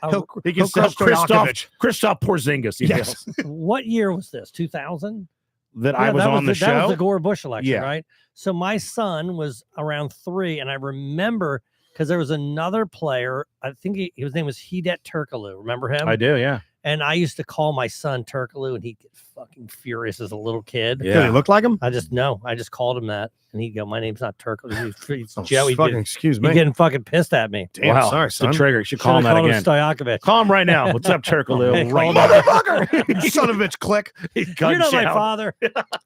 Oh, He he'll can spell crush Stojakovic. Christoph Porzingis. He Yes. knows. what year was this? 2000? That I was on the show. That was the Gore Bush election, Yeah. right? So my son was around 3, and I remember because there was another player. I think his name was Hidet Turkoglu. Remember him? I do, yeah. And I used to call my son Turkoglu, and he'd get fucking furious as a little kid. Did he look like him? I just called him that, and he'd go, "My name's not Turkoglu. He's Oh, Joe." He'd fucking get, excuse he'd me. getting fucking pissed at me. Damn, Wow, sorry, it's the son. trigger. You should call him Should've that called again. Stojakovic. Call him right now. What's up, Turkoglu? Hey, Right call now. Motherfucker! You son of a bitch, click. You're not my father.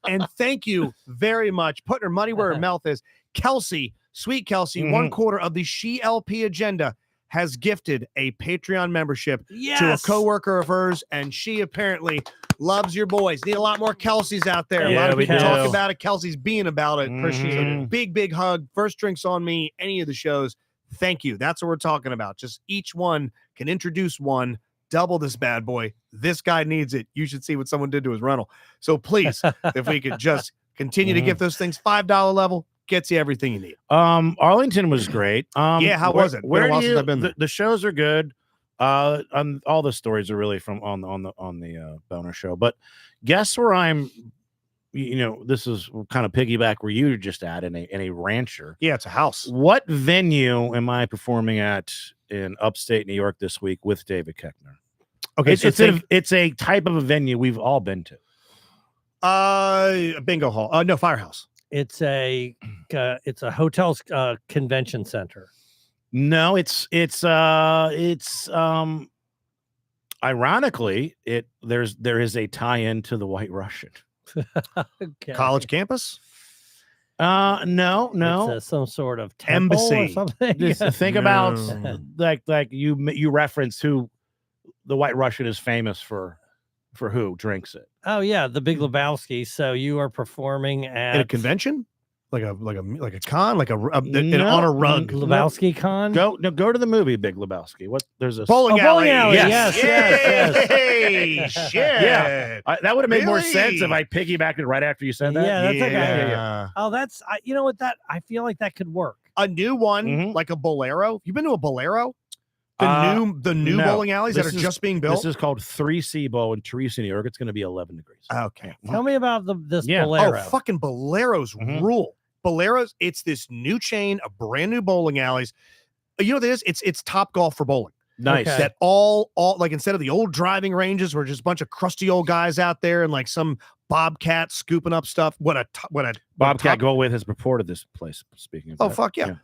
And thank you very much. Putting her money where her mouth is. Kelsey, sweet Kelsey, Mhm. 1/4 of the She LP agenda has gifted a Patreon membership Yes. to a coworker of hers, and she apparently loves your boys. Need a lot more Kelseys out there. A Yeah, lot of we people talk do. about it. Kelsey's being about it. Appreciate Mhm. it. Big hug. First drinks on me. Any of the shows. Thank you. That's what we're talking about. Just each one can introduce one. Double this bad boy. This guy needs it. You should see what someone did to his rental. So please, if we could just continue to Mhm. give those things $5 level, gets you everything you need. Arlington was great. Yeah, how was it? Been a Where while do since you, I've been there. the shows are good. All the stories are really from on the Boner show. But guess where I'm. This is kind of piggyback where you were just at in a rancher. Yeah, it's a house. What venue am I performing at in upstate New York this week with David Keckner? Okay, It's a type of a venue we've all been to. a bingo hall. No, firehouse. It's a hotel's convention center. No, it's ironically there is a tie-in to the White Russian. Okay. College campus. No. It's some sort of temple or Embassy. something. Just Yeah. think about No. like you reference who the White Russian is famous for who drinks it. Oh yeah, the Big Lebowski. So you are performing At a at convention? like a con, like on a No. rug. Lebowski Con. Go to the movie Big Lebowski. What there's a Bowling bowling alley. alley, yes. Yay! Shit. Yeah. that would have made more sense if Really? I piggybacked it right after you said that. Yeah, that's okay. Yeah. Oh, you know what? I feel like that could work. A new one, Mhm. like a Bolero. You've been to a Bolero? The new no. bowling alleys that This are is- just being built. This is called 3C Bowl in Teresa, New York. It's going to be 11 degrees. Okay. Tell me about this Yeah. Bolero. Oh, fucking Boleros Mhm. rule. Boleros, it's this new chain of brand new bowling alleys. You know what it is? It's Top Golf for bowling. Nice. Okay. That all like instead of the old driving ranges where just a bunch of crusty old guys out there and like some bobcat scooping up stuff. What a Bobcat Go With has reported this place. Speaking of Oh that. fuck yeah.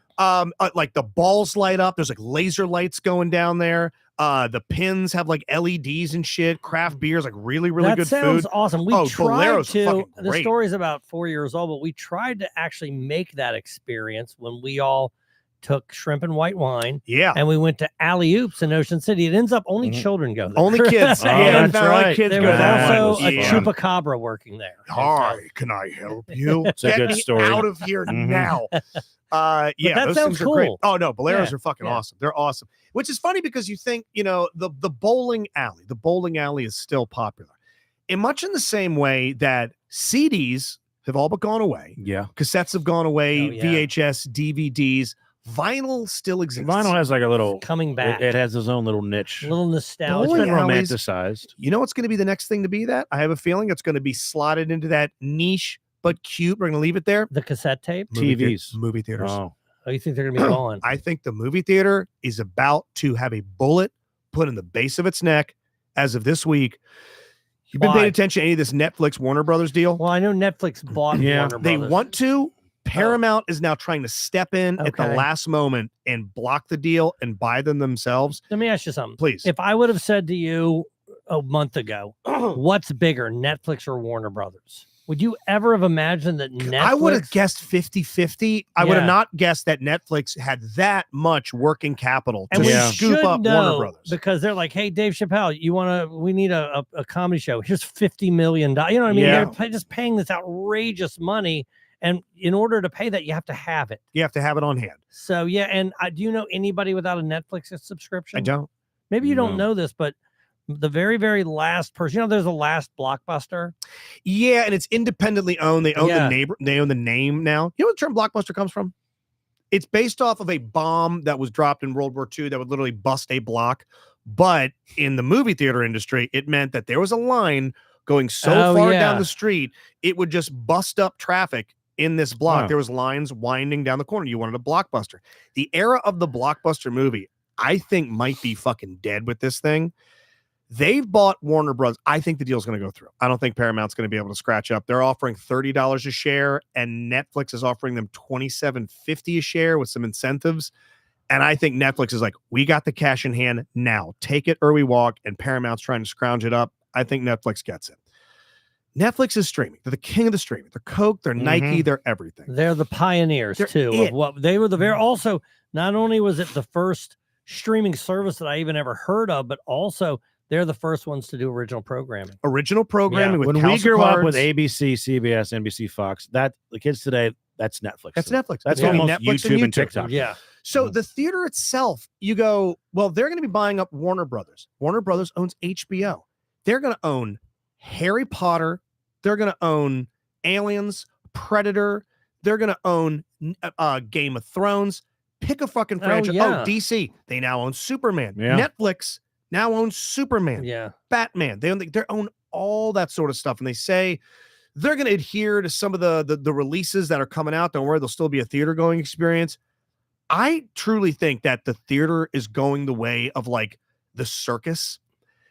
Like the balls light up. There's like laser lights going down there. The pins have like LEDs and shit. Craft beers, like really that good sounds food. awesome. We Oh, tried Bolero's to. fucking The great. story's about 4 years old, but we tried to actually make that experience when we all took shrimp and white wine Yeah. and we went to Alley Oops in Ocean City. It ends up only Mhm. children go there. Only kids. Oh, Yeah, that's only right. kids There go was there. also a Yeah. chupacabra working there. Hi, can I help you? It's a Get good me story. out of here Mhm. now. Yeah, that those sounds things are great. cool. Oh no, Boleros Yeah, are fucking yeah. awesome. They're awesome. Which is funny because you think, the bowling alley is still popular. In much in the same way that CDs have all but gone away, Yeah. cassettes have gone away, Oh, yeah. VHS, DVDs, vinyl still exists. Vinyl has like a little. Coming back. It has its own little niche. a little It's nostalgia. Bowling been alleys- romanticized. You know what's going to be the next thing to be that? I have a feeling it's going to be slotted into that niche but cute. We're going to leave it there. The cassette tape. TVs. Movie theaters. Oh. Oh, you think they're gonna be gone? I think the movie theater is about to have a bullet put in the base of its neck as of this week. You've been Why? paying attention to any of this Netflix Warner Brothers deal? Well, I know Netflix bought Yeah. Warner They Brothers. want to. Paramount is now trying to step in at the Okay. last moment and block the deal and buy them themselves. Let me ask you something. Please. If I would have said to you a month ago, what's bigger, Netflix or Warner Brothers? Would you ever have imagined that Netflix? I would have guessed 50-50. I would have Yeah. not guessed that Netflix had that much working capital to And we Yeah. scoop should up know Warner Brothers. because they're like, "Hey, Dave Chappelle, we need a comedy show. Here's $50 million. You know what I mean? Yeah. They're just paying this outrageous money, and in order to pay that, you have to have it. You have to have it on hand. So yeah, and do you know anybody without a Netflix subscription? I don't. Maybe you don't No. know this, but the very, very last person, there's a last Blockbuster. Yeah, and it's independently owned. They own Yeah. They own the name now. You know where the term blockbuster comes from? It's based off of a bomb that was dropped in World War II that would literally bust a block. But in the movie theater industry, it meant that there was a line going so Oh, far yeah. down the street, it would just bust up traffic in this block. Wow. There was lines winding down the corner. You wanted a blockbuster. The era of the blockbuster movie, I think, might be fucking dead with this thing. They've bought Warner Bros. I think the deal's going to go through. I don't think Paramount's going to be able to scratch up. They're offering $30 a share, and Netflix is offering them $27.50 a share with some incentives. And I think Netflix is like, we got the cash in hand now. Take it or we walk. And Paramount's trying to scrounge it up. I think Netflix gets it. Netflix is streaming. They're the king of the streaming. They're Coke. They're Nike. They're everything. They're the pioneers They're too it. of what they were. The very also not only was it the first streaming service that I even ever heard of, but also they're the first ones to do original programming. Original programming with When we House of grew up with Cards. ABC, CBS, NBC, Fox, that the kids today, that's Netflix. That's to them. Netflix. That's It's gonna be almost Netflix YouTube and TikTok. Yeah, So Mhm. the theater itself, you go, well, they're going to be buying up Warner Brothers. Warner Brothers owns HBO. They're going to own Harry Potter. They're going to own Aliens, Predator. They're going to own Game of Thrones. Pick a fucking franchise. yeah. Oh, DC. They now own Superman. Yeah. Netflix now owns Superman. yeah. Batman. They own all that sort of stuff. And they say they're going to adhere to some of the releases that are coming out. Don't worry, there'll still be a theater going experience. I truly think that the theater is going the way of like the circus,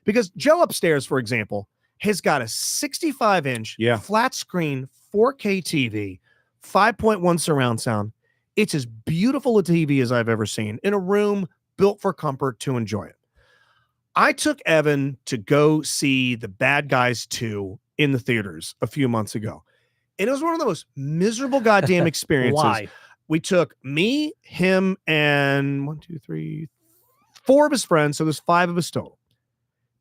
because Joe upstairs, for example, has got a 65-inch Yeah. flat screen 4K TV, 5.1 surround sound. It's as beautiful a TV as I've ever seen in a room built for comfort to enjoy it. I took Evan to go see The Bad Guys 2 in the theaters a few months ago. And it was one of the most miserable goddamn experiences. Why? We took me, him, and 4 of his friends. So there's 5 of us total.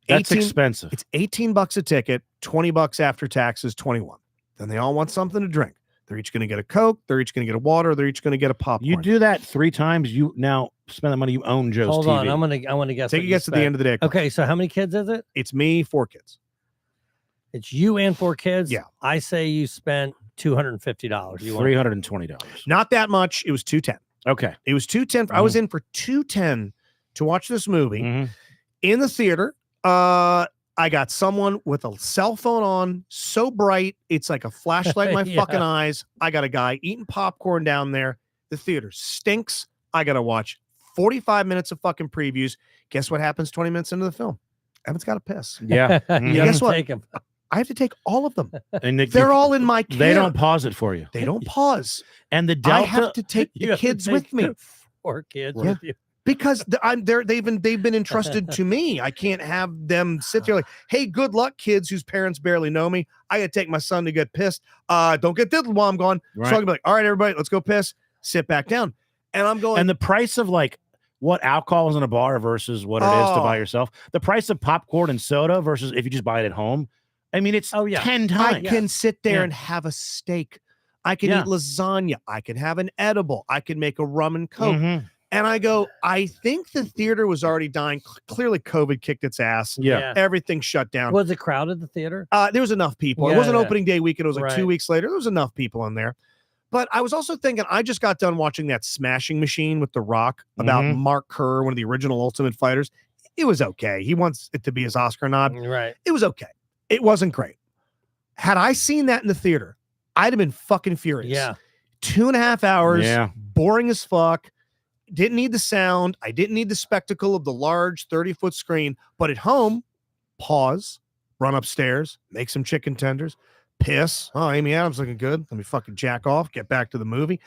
That's expensive. It's $18 a ticket, $20 after taxes, 21. Then they all want something to drink. They're each going to get a Coke. They're each going to get a water. They're each going to get a popcorn. You do that 3 times. You now spend the money. You own Joe's Hold TV. on, I want to guess. Take what a you guess at the spent. end of the day. Okay, so how many kids is it? It's me, 4 kids. It's you and 4 kids. Yeah. I say you spent $250. You want $320. Not that much. It was $210. Okay. It was $210. I was in for $210 to watch this movie Mhm. in the theater. I got someone with a cell phone on, so bright it's like a flashlight in my Yeah. fucking eyes. I got a guy eating popcorn down there. The theater stinks. I got to watch 45 minutes of fucking previews. Guess what happens 20 minutes into the film? Evan's got to piss. Yeah. You Mhm. Guess gotta what? take 'em. I have to take all of them. And They're all in my care. They don't pause it for you. They don't pause. And the I Delta. have to take You the have to kids with take me 4 kids Yeah. with you. because they've been entrusted to me. I can't have them sit there like, hey, good luck, kids whose parents barely know me. I gotta take my son to get pissed. Don't get diddled while I'm gone. Right. So I can be like, all right, everybody, let's go piss. Sit back down. And I'm going, And the price of like what alcohol is in a bar versus what it is to Oh. buy yourself. The price of popcorn and soda versus if you just buy it at home. I mean, it's Oh, yeah. 10 I times. can sit there Yeah. and have a steak. I can Yeah. eat lasagna. I can have an edible. I can make a rum and coke. Mhm. And I go, I think the theater was already dying. Clearly, COVID kicked its ass. Yeah. Everything shut down. Was it crowded, the theater? There was enough people. It Yeah, wasn't yeah. opening day weekend. It was like 2 Right. weeks later. There was enough people in there. But I was also thinking, I just got done watching that Smashing Machine with The Rock about Mhm. Mark Kerr, one of the original Ultimate Fighters. It was okay. He wants it to be his Oscar nod. Right. It was okay. It wasn't great. Had I seen that in the theater, I'd have been fucking furious. Yeah. 2.5 hours, Yeah. boring as fuck. Didn't need the sound. I didn't need the spectacle of the large 30-foot screen. But at home, pause, run upstairs, make some chicken tenders, piss. Oh, Amy Adams looking good. Let me fucking jack off, get back to the movie.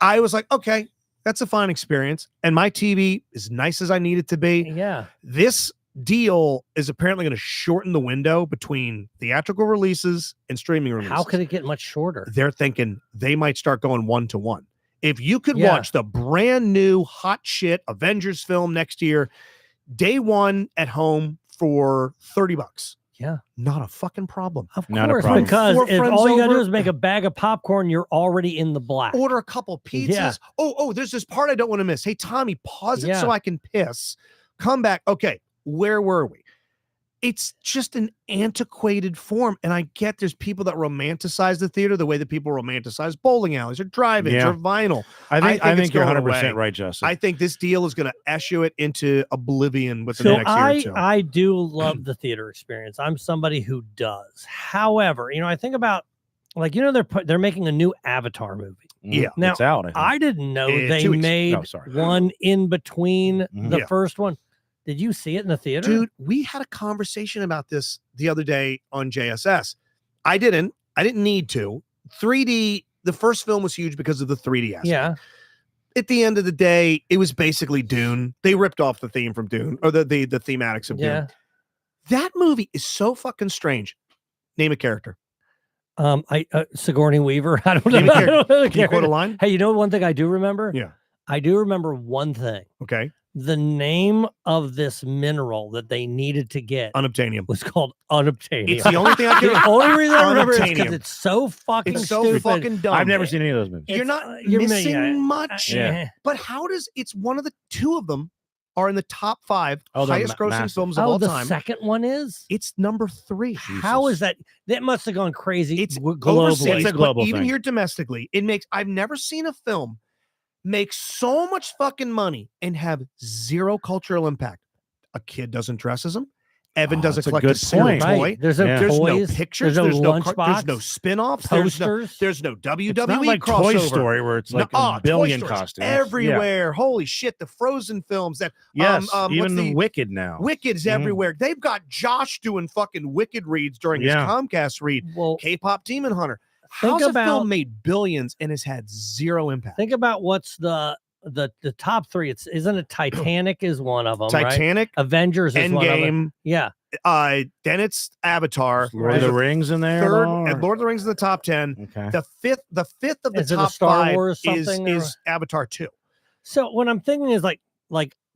I was like, okay, that's a fine experience. And my TV, as nice as I need it to be, Yeah. this deal is apparently going to shorten the window between theatrical releases and streaming releases. How could it get much shorter? They're thinking they might start going 1-to-1. If you could Yeah. watch the brand new hot shit Avengers film next year, day one at home for $30. Yeah. Not a fucking problem. Of Not a course, problem. because Four if friends all you gotta do over- is make a bag of popcorn, you're already in the black. Order a couple pizzas. Yeah. Oh, there's this part I don't want to miss. Hey, Tommy, pause it Yeah. so I can piss. Come back. Okay, where were we? It's just an antiquated form. And I get there's people that romanticize the theater the way that people romanticize bowling alleys or drive-ins Yeah. or vinyl. I think it's you're going 100% away. right, Justin. I think this deal is going to issue it into oblivion within So the next year or two. I do love the theater experience. I'm somebody who does. However, I think about they're making a new Avatar movie. Yeah. Now, It's out. I think. I didn't know 2 they weeks. made Oh, sorry. one in between Mhm. the Yeah. first one. Did you see it in the theater? Dude, we had a conversation about this the other day on JSS. I didn't need to. 3D, the first film was huge because of the 3D aspect. Yeah. At the end of the day, it was basically Dune. They ripped off the theme from Dune, or the thematics of Yeah. Dune. That movie is so fucking strange. Name a character. Sigourney Weaver. I don't know. Name a I don't know the Can you quote a character. line? Hey, you know one thing I do remember? Yeah. I do remember one thing. Okay. The name of this mineral that they needed to get Unobtainium. was called unobtainium. It's the only thing I The can. only reason I remember it is because Unobtainium. it's so fucking It's so stupid. fucking dumb. I've never seen any of those movies. You're It's, not you're missing yeah, much. Yeah. But how does it's one of the two of them are in the top 5 Oh, they're highest grossing massive. films of Oh, all the time? second one is? It's number 3. How is that? That must have gone crazy It's globally. overseas, It's a but global even thing. here domestically, it makes. I've never seen a film make so much fucking money and have zero cultural impact. A kid doesn't dress as him. Evan Oh, doesn't that's a collect a good single point. toy. Right. There's no Yeah. There's toys. no pictures. There's no there's lunchbox. no spin-offs. Posters. There's no It's WWE not like crossover. Toy Story where it's like No, a billion Toy Story's costumes. everywhere. Holy shit! The Frozen films that Yeah. Yes. what's even the- Wicked now. Wicked's Mhm. everywhere. They've got Josh doing fucking Wicked reads during his Yeah. Comcast read. Well, K-pop Demon Hunter. Think How's a about- film made billions and has had zero impact? think about what's the top 3. Isn't it Titanic is one of them, right? Titanic, Avengers is one of them. Endgame, Yeah. then it's Avatar. Lord of There's the a Rings in there. third, or- and Lord of the Rings in the top 10. Okay. The fifth of the Is it a top Star 5 Wars is something or- Avatar 2. So what I'm thinking is like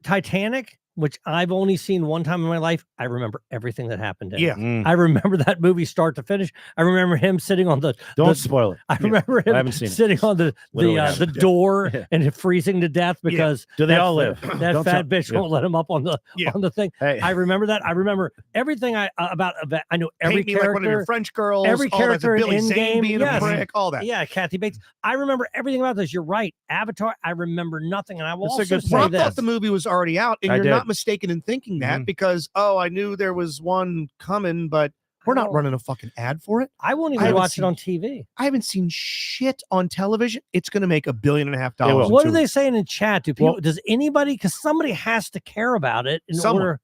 Titanic which I've only seen one time in my life, I remember everything that happened in it. Yeah. Mm. I remember that movie start to finish. I remember him sitting on the Don't the- spoil it. I remember I him haven't seen it. sitting on the Literally the haven't. door Yeah. and freezing to death because Do they that all fa- live? That Don't fat tell- bitch yeah. won't let him up on the Yeah. on the thing. Hey, I remember that. I remember everything about I know every Paint me like one of your character. French girls. every all that, character in Billy Zane Endgame, being yes. a prick, all that. Yeah, Kathy Bates. I remember everything about this. You're right. Avatar. I remember nothing, and I will That's a also good say Well, I point. this. thought the movie was already out, and I you're did. not mistaken in thinking that Mhm. because I knew there was one coming, but we're not don't- running a fucking ad for it. I won't I even haven't watch seen- it on TV. I haven't seen shit on television. It's going to make $1.5 billion. will. in What 2 are they weeks. saying in chat? Do people? Well- Does anybody? Because somebody has to care about it in Someone. order.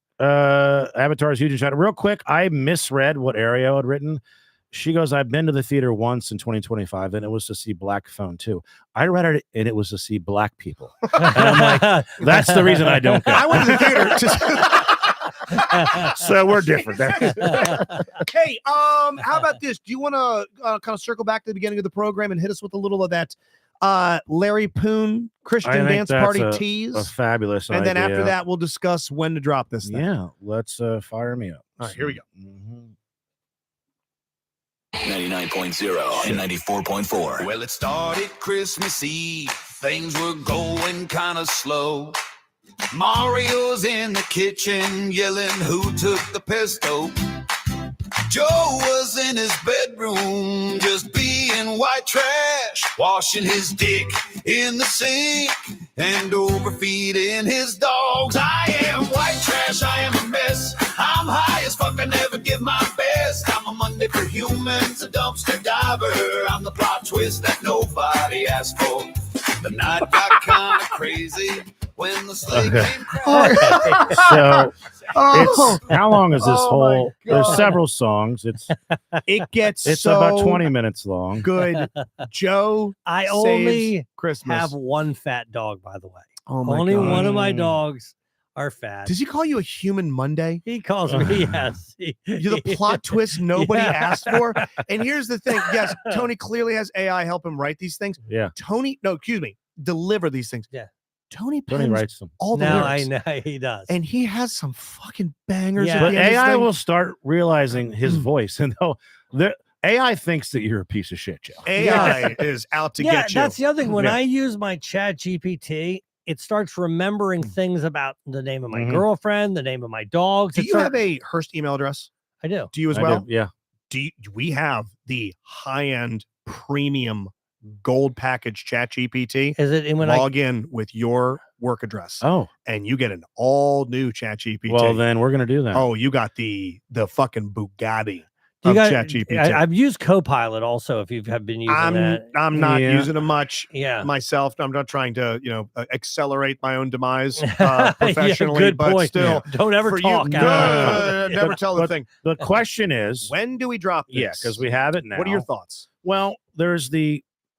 Avatar is huge in China. Real quick, I misread what Ariel had written. She goes, I've been to the theater once in 2025, and it was to see Black Phone 2. I read it, and it was to see black people. I'm like, that's the reason I don't go. I went to the theater. So we're different. Hey, how about this? Do you want to kind of circle back to the beginning of the program and hit us with a little of that Larry Poon Christian think Dance that's Party a tease? fabulous And then after idea. that, we'll discuss when to drop this thing. Yeah, let's fire me up. All right, here we go. Mhm. 99.0 and 94.4. Well, it started Christmas Eve. Things were going kind of slow. Mario's in the kitchen yelling, "Who took the pesto?" Joe was in his bedroom just being white trash, washing his dick in the sink and overfeeding his dogs. I am white trash, I am a mess. I'm high as fuck, I never give my best. I'm a Monday for humans, a dumpster diver. I'm the plot twist that nobody asked for. The night got kind of crazy when the sleigh Okay. came crashing. So Oh, it's how long is this Oh my whole? There's God. several songs. It's it gets it's so about 20 minutes long. good. Joe I saves only Christmas. have one fat dog, by the way. oh my Only God. one of my Mm. dogs are fat. Does he call you a human Monday? He calls me yes. You're the plot twist nobody Yeah. asked for. And here's the thing. Yes, Tony clearly has AI help him write these things. Yeah, Deliver these things. Yeah. Tony Tony pens writes them. all the No, lyrics. I know he does. And he has some fucking bangers. Yeah. at But the end of this AI thing. will start realizing his voice, and the AI thinks that you're a piece of shit, Joe. AI is out to yeah, get you. that's the other thing. When Yeah. I use my Chat GPT, it starts remembering things about the name of my Mhm. girlfriend, the name of my dogs. Do It you have a Hearst email address? I do. Do you as I well? do, yeah. We have the high-end premium gold package Chat GPT. Is it? And when Log in with your work address Oh, and you get an all new Chat GPT. well, then we're gonna do that. Oh, you got the fucking Bugatti you of got, Chat GPT. I've used Copilot also. If you have been using that, I'm not Yeah. using it much yeah. myself. I'm not trying to, accelerate my own demise Yeah, professionally, good but point. still, Don't ever for talk. you, out loud. never But- tell the but- thing. The question is, When do we drop this? yeah, because we have it now. What are your thoughts? Well,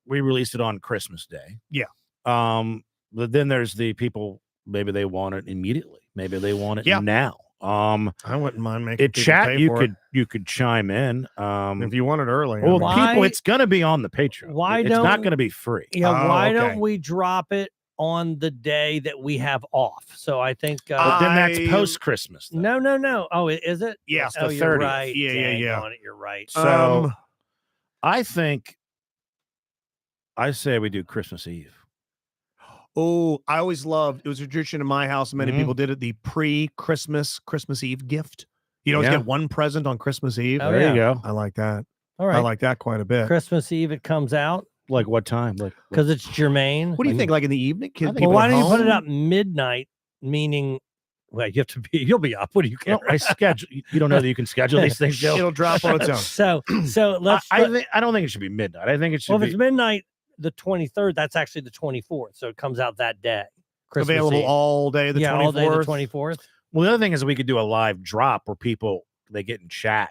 we released it on Christmas Day. Yeah. But then there's the people, maybe they want it immediately. Maybe they want it Yeah. now. I wouldn't mind making It people chat pay you for could you could chime in. it. If you want it early. Well, Why- people, it's gonna be on the Patreon. Why It's not don't- gonna be free. Yeah, Oh, why okay. don't we drop it on the day that we have off? So I think. But then that's I- post Christmas. No. Oh, is it? Yeah, Oh, the you're 30th. right. Yeah, Dang yeah. on it, you're right. So I think I say we do Christmas Eve. Oh, I always loved it was a tradition in my house. Many Mhm. people did it. The pre-Christmas Christmas Eve gift. You always Yeah. get one present on Christmas Eve. Oh, there yeah. you go. I like that. All I right. like that quite a bit. Christmas Eve it comes out Like what time? Like because it's germane. What do you think? Like in the evening, kids? think- Well, people why at don't you put it home? up midnight? Meaning, well, you have to be. You'll be up. What do you care? No, I schedule. You don't know that you can schedule these things, Joe. It'll drop on its own. So let's. I don't think it should be midnight. I think it should well, if be it's midnight, the 23rd. That's actually the 24th. So it comes out that day. Christmas Available Eve. all day. The 24th. all day the 24th. Well, the other thing is we could do a live drop where people they get in chat.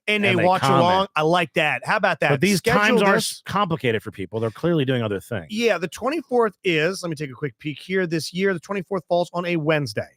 and they and they watch comment. along. I like that. How about that? But these Schedule times are this. complicated for people. They're clearly doing other things. Yeah, the 24th is. Let me take a quick peek here. This year, the 24th falls on a Wednesday.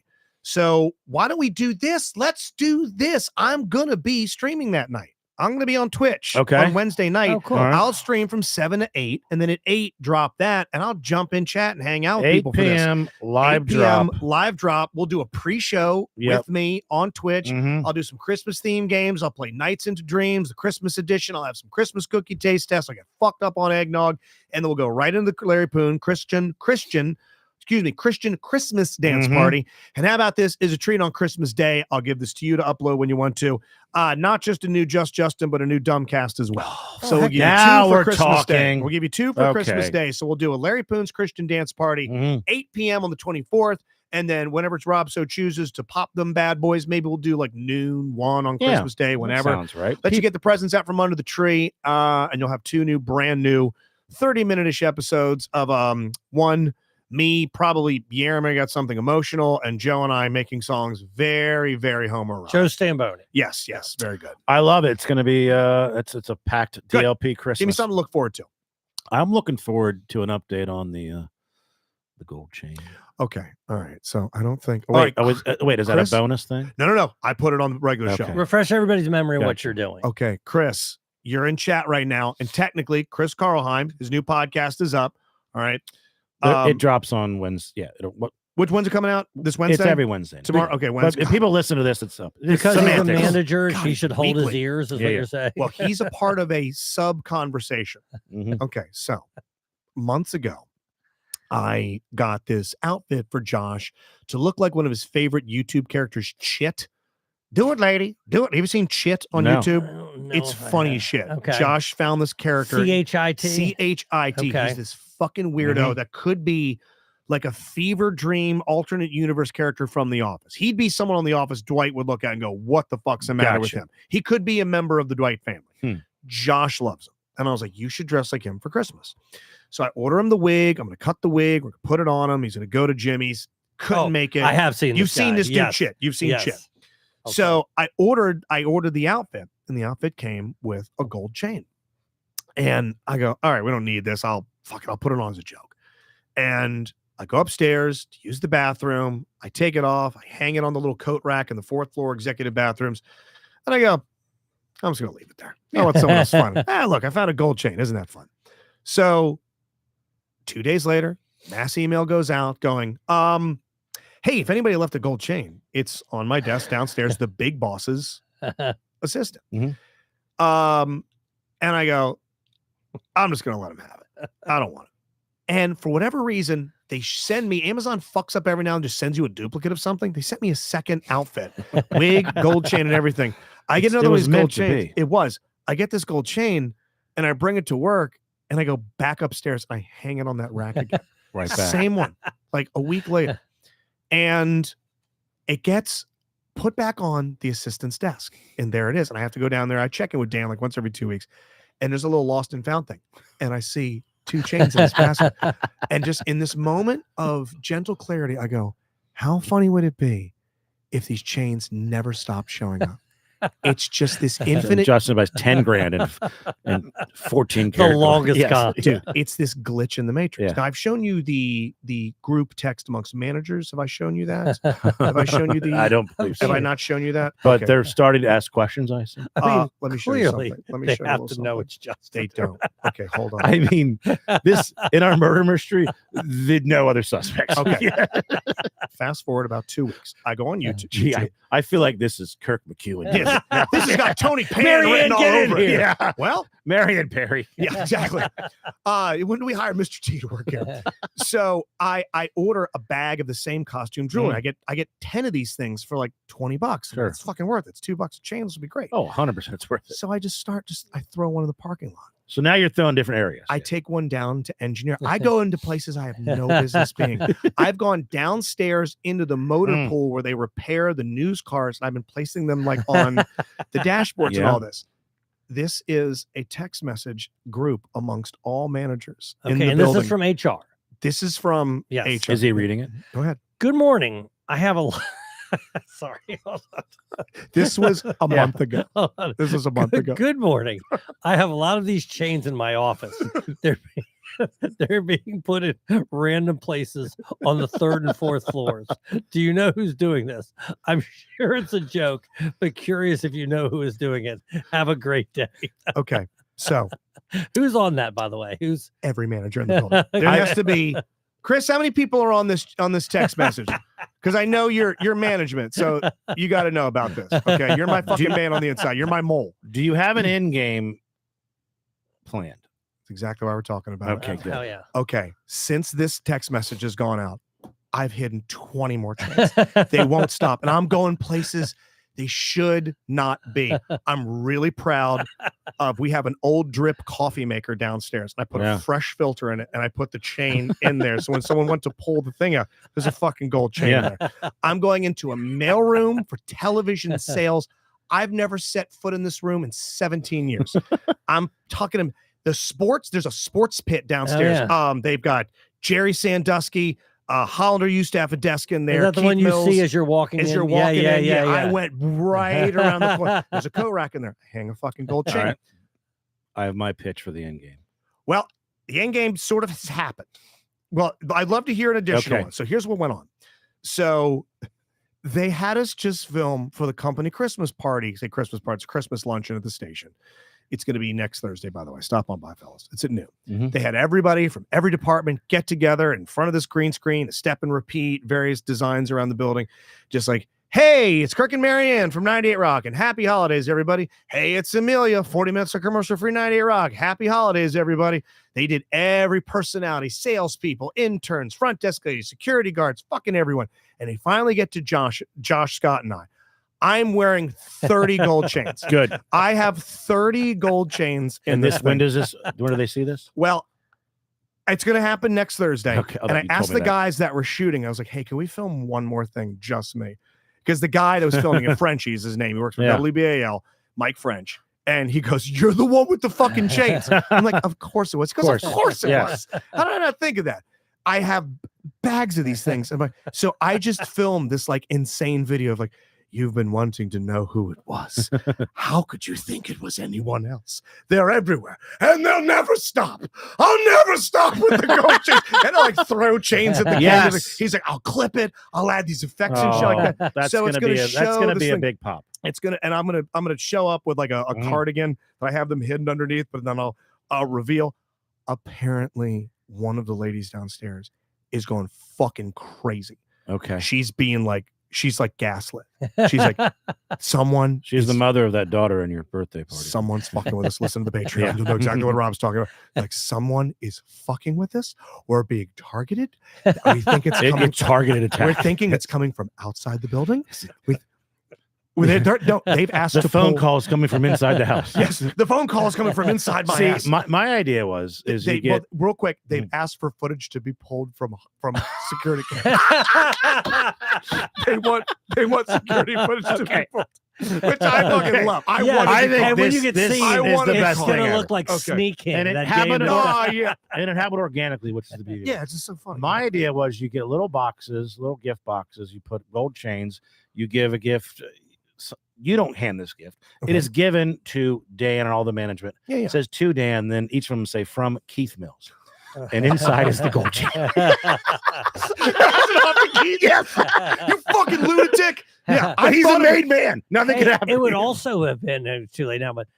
So why don't we do this? Let's do this. I'm gonna be streaming that night. I'm going to be on Twitch Okay. on Wednesday night. Oh, cool. All right. I'll stream from 7 to 8, and then at 8, drop that, and I'll jump in chat and hang out with 8 people for this. p.m. live 8 p.m. drop. live drop. We'll do a pre-show Yep. with me on Twitch. Mhm. I'll do some Christmas themed games. I'll play Nights into Dreams, the Christmas edition. I'll have some Christmas cookie taste tests. I'll get fucked up on eggnog, and then we'll go right into the Larry Poon Christian Christmas dance Mhm. party. And how about this is a treat on Christmas Day? I'll give this to you to upload when you want to. Not just a new Just Justin, but a new Dumbcast as well. So we'll give you now 2 for we're Christmas Day. talking. We'll give you 2 for Christmas Okay. Day. So we'll do a Larry Poon's Christian dance party, Mhm. 8 p.m. on the 24th. And then whenever it's Rob so chooses to pop them bad boys, maybe we'll do like noon, 1 on Yeah, Christmas Day, That whenever. sounds right. Let you get the presents out from under the tree. And you'll have 2 new, brand new 30-minute-ish episodes of one, me, probably Yeremy got something emotional, and Joe and I making songs very, very homoerotic. Joe Stamboni. Yes, very good. I love it. It's going to be it's a packed Good. DLP Christmas. Give me something to look forward to. I'm looking forward to an update on the gold chain. Okay, all right. So I don't think. Wait, wait, is that Chris? a bonus thing? No. I put it on the regular Okay. show. Refresh everybody's memory of what Gotcha. you're doing. Okay, Chris, you're in chat right now, and technically, Chris Carlheim, his new podcast is up. All right. It drops on Wednesday. Yeah, Which one's are coming out this Wednesday? it's every Wednesday. Tomorrow. Okay, But Wednesday. if people listen to this, it's up. It's Because he's a semantics. manager, God, he should hold his weekly. ears, is Yeah, what yeah. you're saying. Well, he's a part of a sub conversation. Mhm. Okay, so months ago, I got this outfit for Josh to look like one of his favorite YouTube characters, Chit. Do it, lady. Do it. Have you seen Chit on No. I YouTube? don't know It's if I funny have. as shit. Okay. Josh found this character. CHIT. CHIT. Okay. He's this fucking weirdo that could be like a fever dream alternate universe character from The Office. He'd be someone on The Office Dwight would look at and go, what the fuck's the matter with Gotcha. him? He could be a member of the Dwight family. Hmm. Josh loves him. And I was like, you should dress like him for Christmas. So I order him the wig. I'm going to cut the wig. We're going to put it on him. He's going to go to Jimmy's. Couldn't Oh, make it. I have seen You've this seen guy. this dude Yes. Chit. You've seen Yes. Chit. Okay. So I ordered the outfit, and the outfit came with a gold chain. And I go, all right, we don't need this. I'll put it on as a joke. And I go upstairs to use the bathroom. I take it off. I hang it on the little coat rack in the 4th floor executive bathrooms. And I go, I'm just going to leave it there. Oh, it's someone else fun. Look, I found a gold chain. Isn't that fun? So 2 days later, mass email goes out going, hey, if anybody left a gold chain, it's on my desk downstairs, the big boss's assistant. Mhm. And I go, I'm just going to let him have it. I don't want it. And for whatever reason, they send me, Amazon fucks up every now and just sends you a duplicate of something. They sent me a second outfit, wig, gold chain, and everything. I get It another one of was these gold meant to chains. be. It was. I get this gold chain and I bring it to work and I go back upstairs and I hang it on that rack again. Right back. Same one, like a week later. And it gets put back on the assistant's desk. And there it is. And I have to go down there. I check in with Dan like once every 2 weeks. And there's a little lost and found thing. And I see 2 chains in his basket. And just in this moment of gentle clarity, I go, how funny would it be if these chains never stopped showing up? It's just this infinite. Justin buys 10 grand and 14 The karat gold. longest Yes. con. Dude, it's this glitch in the matrix. Yeah. Now, I've shown you the group text amongst managers. Have I shown you that? Have I shown you the? I don't believe so. Have I not shown you that? But Okay. they're starting to ask questions, I assume. I mean, Let me show you clearly, something. Let me they show you a have little to know something. it's just They don't. Okay, hold on. I mean, this in our murder mystery, no other suspects. Okay. Fast forward about 2 weeks. I go on YouTube. Gee, I feel like this is Kirk McEwen. Yes. This has got Tony Pan Marianne, written all get in over it. here. Yeah. Well, Marion Perry. yeah, exactly. When do we hire Mr. T to work here? So I order a bag of the same costume jewelry. I get 10 of these things for like $20. Sure. It's fucking worth it. It's $2 a chain. This would be great. Oh, 100% it's worth it. So I just I throw one in the parking lot. So now you're throwing different areas. I take one down to engineer. I go into places I have no business being. I've gone downstairs into the motor Mm. pool where they repair the news cars, and I've been placing them like on the dashboards and Yeah. all this. This is a text message group amongst all managers in Okay, the and building. this is from HR. This is from Yes. HR. Is he reading it? Go ahead. Good morning. I have a. Sorry. Hold on. This was a Yeah. month ago. Hold on. This was a month ago. Good morning. I have a lot of these chains in my office. They're They're being put in random places on the 3rd and 4th floors. Do you know who's doing this? I'm sure it's a joke, but curious if you know who is doing it. Have a great day. Okay. So Who's on that, by the way? Who's every manager in the building. There has to be. Chris, how many people are on this text message? Because I know you're management, so you got to know about this. Okay, you're my fucking man on the inside. You're my mole. Do you have an end game planned? That's exactly why we're talking about Okay, it. good. hell yeah. Okay, since this text message has gone out, I've hidden 20 more trains. They won't stop, and I'm going places they should not be. I'm really proud of. We have an old drip coffee maker downstairs, and I put Yeah. a fresh filter in it, and I put the chain in there. So when someone went to pull the thing out, there's a fucking gold chain in there. I'm going into a mailroom for television sales. I've never set foot in this room in 17 years. I'm talking to the sports. There's a sports pit downstairs. They've got Jerry Sandusky. Hollander used to have a desk in there. Is that the Keith one you Mills, see as you're walking as in? you're walking in. yeah. I went right around the corner. There's a coat rack in there. Hang a fucking gold All chain. right. I have my pitch for the end game. Well, the end game sort of has happened. Well, I'd love to hear an additional Okay. one. So here's what went on. So they had us just film for the company Christmas party. Say Christmas party, Christmas luncheon at the station. It's going to be next Thursday, by the way. Stop on by, fellas. It's at noon. Mhm. They had everybody from every department get together in front of this green screen, step and repeat, various designs around the building. Just like, hey, it's Kirk and Marianne from 98 Rock, and happy holidays, everybody. Hey, it's Amelia, 40 minutes of commercial-free 98 Rock. Happy holidays, everybody. They did every personality, salespeople, interns, front desk ladies, security guards, fucking everyone. And they finally get to Josh, Scott, and I. I'm wearing 30 gold chains. Good. I have 30 gold chains in And this. when thing. does this? When do they see this? Well, it's going to happen next Thursday. Okay, And I you told asked me the that. guys that were shooting, I was like, hey, can we film one more thing? Just me. Because the guy that was filming it, Frenchie's his name. He works for Yeah. WBAL, Mike French. And he goes, you're the one with the fucking chains. I'm like, of course it was. Because of course it Yes. was. How did I not think of that? I have bags of these things. I'm like, so I just filmed this like insane video of like, you've been wanting to know who it was. How could you think it was anyone else? They're everywhere, and they'll never stop. I'll never stop with the gold chains. And I like throw chains at the camera. Yes. He's like, I'll clip it. I'll add these effects and shit like that. That's So it's gonna be gonna a, show that's gonna this be a thing. big pop. It's gonna, and I'm gonna show up with like a Mhm. cardigan that I have them hidden underneath, but then I'll reveal. Apparently, one of the ladies downstairs is going fucking crazy. Okay. She's like gaslit. She's like, someone. She's the is- mother of that daughter in your birthday party. Someone's fucking with us. Listen to the Patreon. Yeah. You'll know exactly what Rob's talking about. Like, someone is fucking with us. We're being targeted. We think it's coming. It's targeted We're attack. thinking it's coming from outside the building. They've asked The to phone pull- call is coming from inside the house. Yes, the phone call is coming from inside my See, ass. my idea is They, you get real quick, they've Mm. asked for footage to be pulled from security cameras. they want security footage to be pulled, which I fucking Okay. love. I Yeah, want. I to be think called. when this- you get this seen, I is want the to be best it's called. thing gonna ever. look like Okay. Sneak In. And it that happened game to- that- Oh yeah, and it happened organically, which is the beauty. of it. yeah. It's just so funny. My idea was you get little boxes, little gift boxes. You put gold chains. You give a gift. You don't hand this gift. Okay. It is given to Dan and all the management. Yeah, yeah. It says to Dan. Then each of them say from Keith Mills, and inside is the gold chain. Yes, you fucking lunatic. Yeah, He's a thought of it. made man. Nothing Hey, could happen. it would to him. also have been too late now, but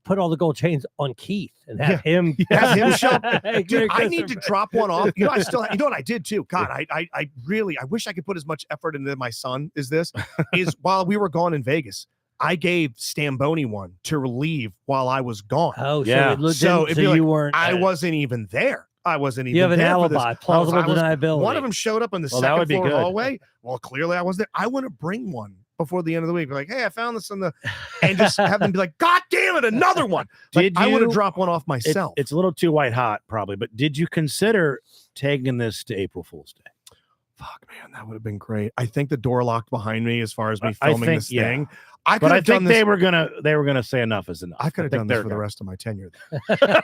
put all the gold chains on Keith and have him Have him show up. Merry Dude, I need to Christmas. drop one off. You know, you know what I did too. God, I really, I wish I could put as much effort into my son is while we were gone in Vegas, I gave Stamboni one to relieve while I was gone. Oh, Yeah. so, it looked, So so it'd be like, you weren't. I wasn't even there. I wasn't even you have an there for this. alibi, plausible I was- deniability. One of them showed up on the Well, that second would be floor good. hallway. Well, clearly I was there. I want to bring one before the end of the week. Be like, hey, I found this and just have them be like, God damn it, another one. Like, Did I want to you- drop one off It's, myself. it's a little too white hot, probably. But did you consider taking this to April Fool's Day? Fuck, man, that would have been great. I think the door locked behind me as far as me I filming think, this yeah. thing. I could But I have done think this. they were gonna say enough is enough. I could have think done this they're for the gonna- rest of my tenure.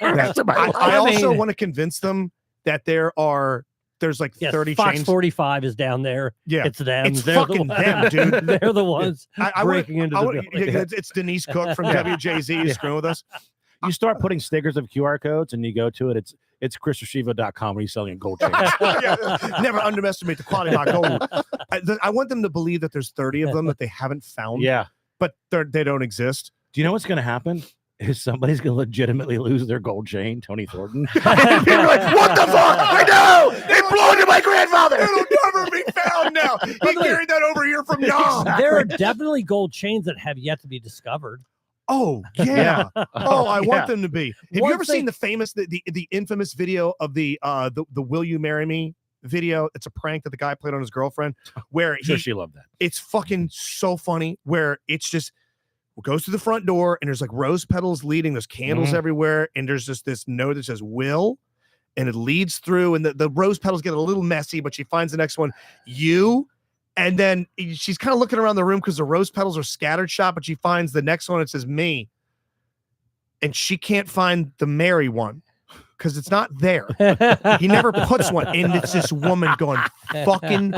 rest of my life. I also mean- want to convince them that there's like Yes, 30 Fox chains. 45 is down there. Yeah. It's them. It's They're fucking the them, ones, dude. They're the ones I would- breaking into I the would- building. it's Denise Cook from Yeah. WJZ Yeah. screwing with us. You start putting stickers of QR codes, and you go to it. It's it's chrisreceiva.com where he's selling a gold chain. Yeah, never underestimate the quality of our gold. I want them to believe that there's 30 of them that they haven't found, Yeah. but they don't exist. Do you know what's going to happen? Is somebody's going to legitimately lose their gold chain, Tony Thornton? People are like, what the fuck? I know! They belong to my grandfather! It'll never be found now. He carried that over here from Nam. There are definitely gold chains that have yet to be discovered. Oh, yeah. Oh, I yeah. want them to be. Have One you ever thing- seen the famous, the infamous video of the Will You Marry Me video? It's a prank that the guy played on his girlfriend where I'm sure she loved that. it's fucking so funny where it's just goes to the front door and there's like rose petals leading, there's candles Mhm. everywhere, and there's just this note that says Will, and it leads through, and the rose petals get a little messy, but she finds the next one, you, and then she's kind of looking around the room because the rose petals are scattered shot, but she finds the next one, it says me, and she can't find the Mary one because it's not there. He never puts one, and it's this woman going fucking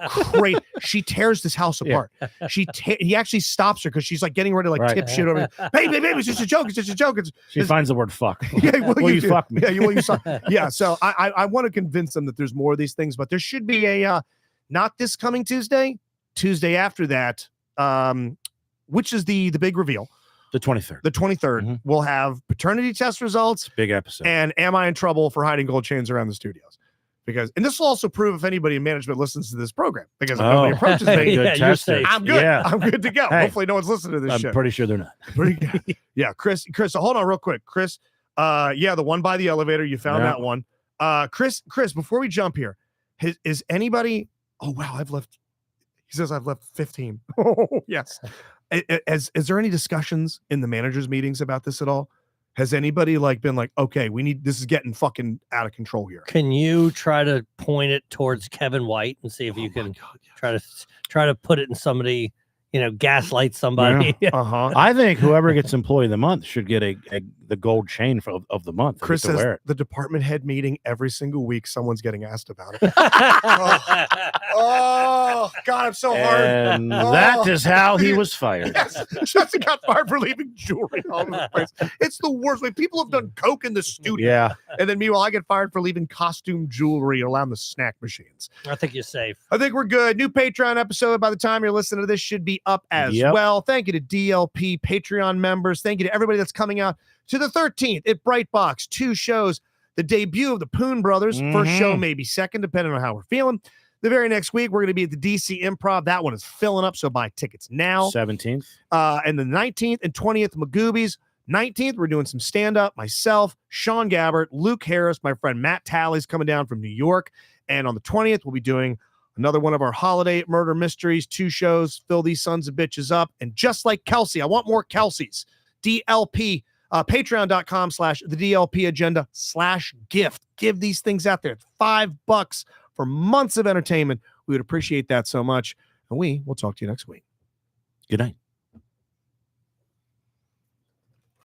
crazy. She tears this house apart. He actually stops her because she's like getting ready to like Right. tip shit over. Baby, it's just a joke. It's just a joke. She finds the word fuck. Yeah, Will you fuck me? Yeah, will you suck? Yeah. So I want to convince them that there's more of these things, but there should be a not this coming Tuesday after that, which is the big reveal. The 23rd. The 23rd, Mhm. we'll have paternity test results. Big episode. And am I in trouble for hiding gold chains around the studios? Because, and this will also prove if anybody in management listens to this program, because if nobody approaches me, Yeah, Good you're tester. safe. I'm good. Yeah. I'm good to go. Hey. Hopefully, no one's listening to this I'm shit. pretty sure they're not. Pretty good. Yeah, Chris. So hold on, real quick, Chris. The one by the elevator. You found Yeah. that one. Chris. Before we jump here, is anybody? Oh wow, I've left. He says I've left 15. Oh yes. Is there any discussions in the managers' meetings about this at all? Has anybody like been like, okay, this is getting fucking out of control here? Can you try to point it towards Kevin White and see if you can try to put it in somebody, gaslight somebody? Uh-huh. I think whoever gets employee of the month should get the gold chain of the month. They Chris get to says wear it. the department head meeting every single week, someone's getting asked about it. Oh God, I'm so hard. And Oh. that is how he was fired. Yes, Justin got fired for leaving jewelry all over the place. It's the worst. Like, people have done coke in the studio, Yeah. and then meanwhile I get fired for leaving costume jewelry around the snack machines. I think you're safe. I think we're good. New Patreon episode by the time you're listening to this should be up as Yep. well. Thank you to DLP Patreon members. Thank you to everybody that's coming out to the 13th at Brightbox. 2 shows. The debut of the Poon Brothers. First show, maybe second, depending on how we're feeling. The very next week, we're going to be at the DC Improv. That one is filling up, so buy tickets now. 17th. And the 19th and 20th, Magoobies. 19th, we're doing some stand-up. Myself, Sean Gabbert, Luke Harris, my friend Matt Talley's coming down from New York. And on the 20th, we'll be doing another one of our holiday murder mysteries. 2 shows. Fill these sons of bitches up. And just like Kelsey, I want more Kelseys. DLP, patreon.com/the DLP agenda/gift. Give these things out there. It's $5 for months of entertainment. We would appreciate that so much. And we will talk to you next week. Good night.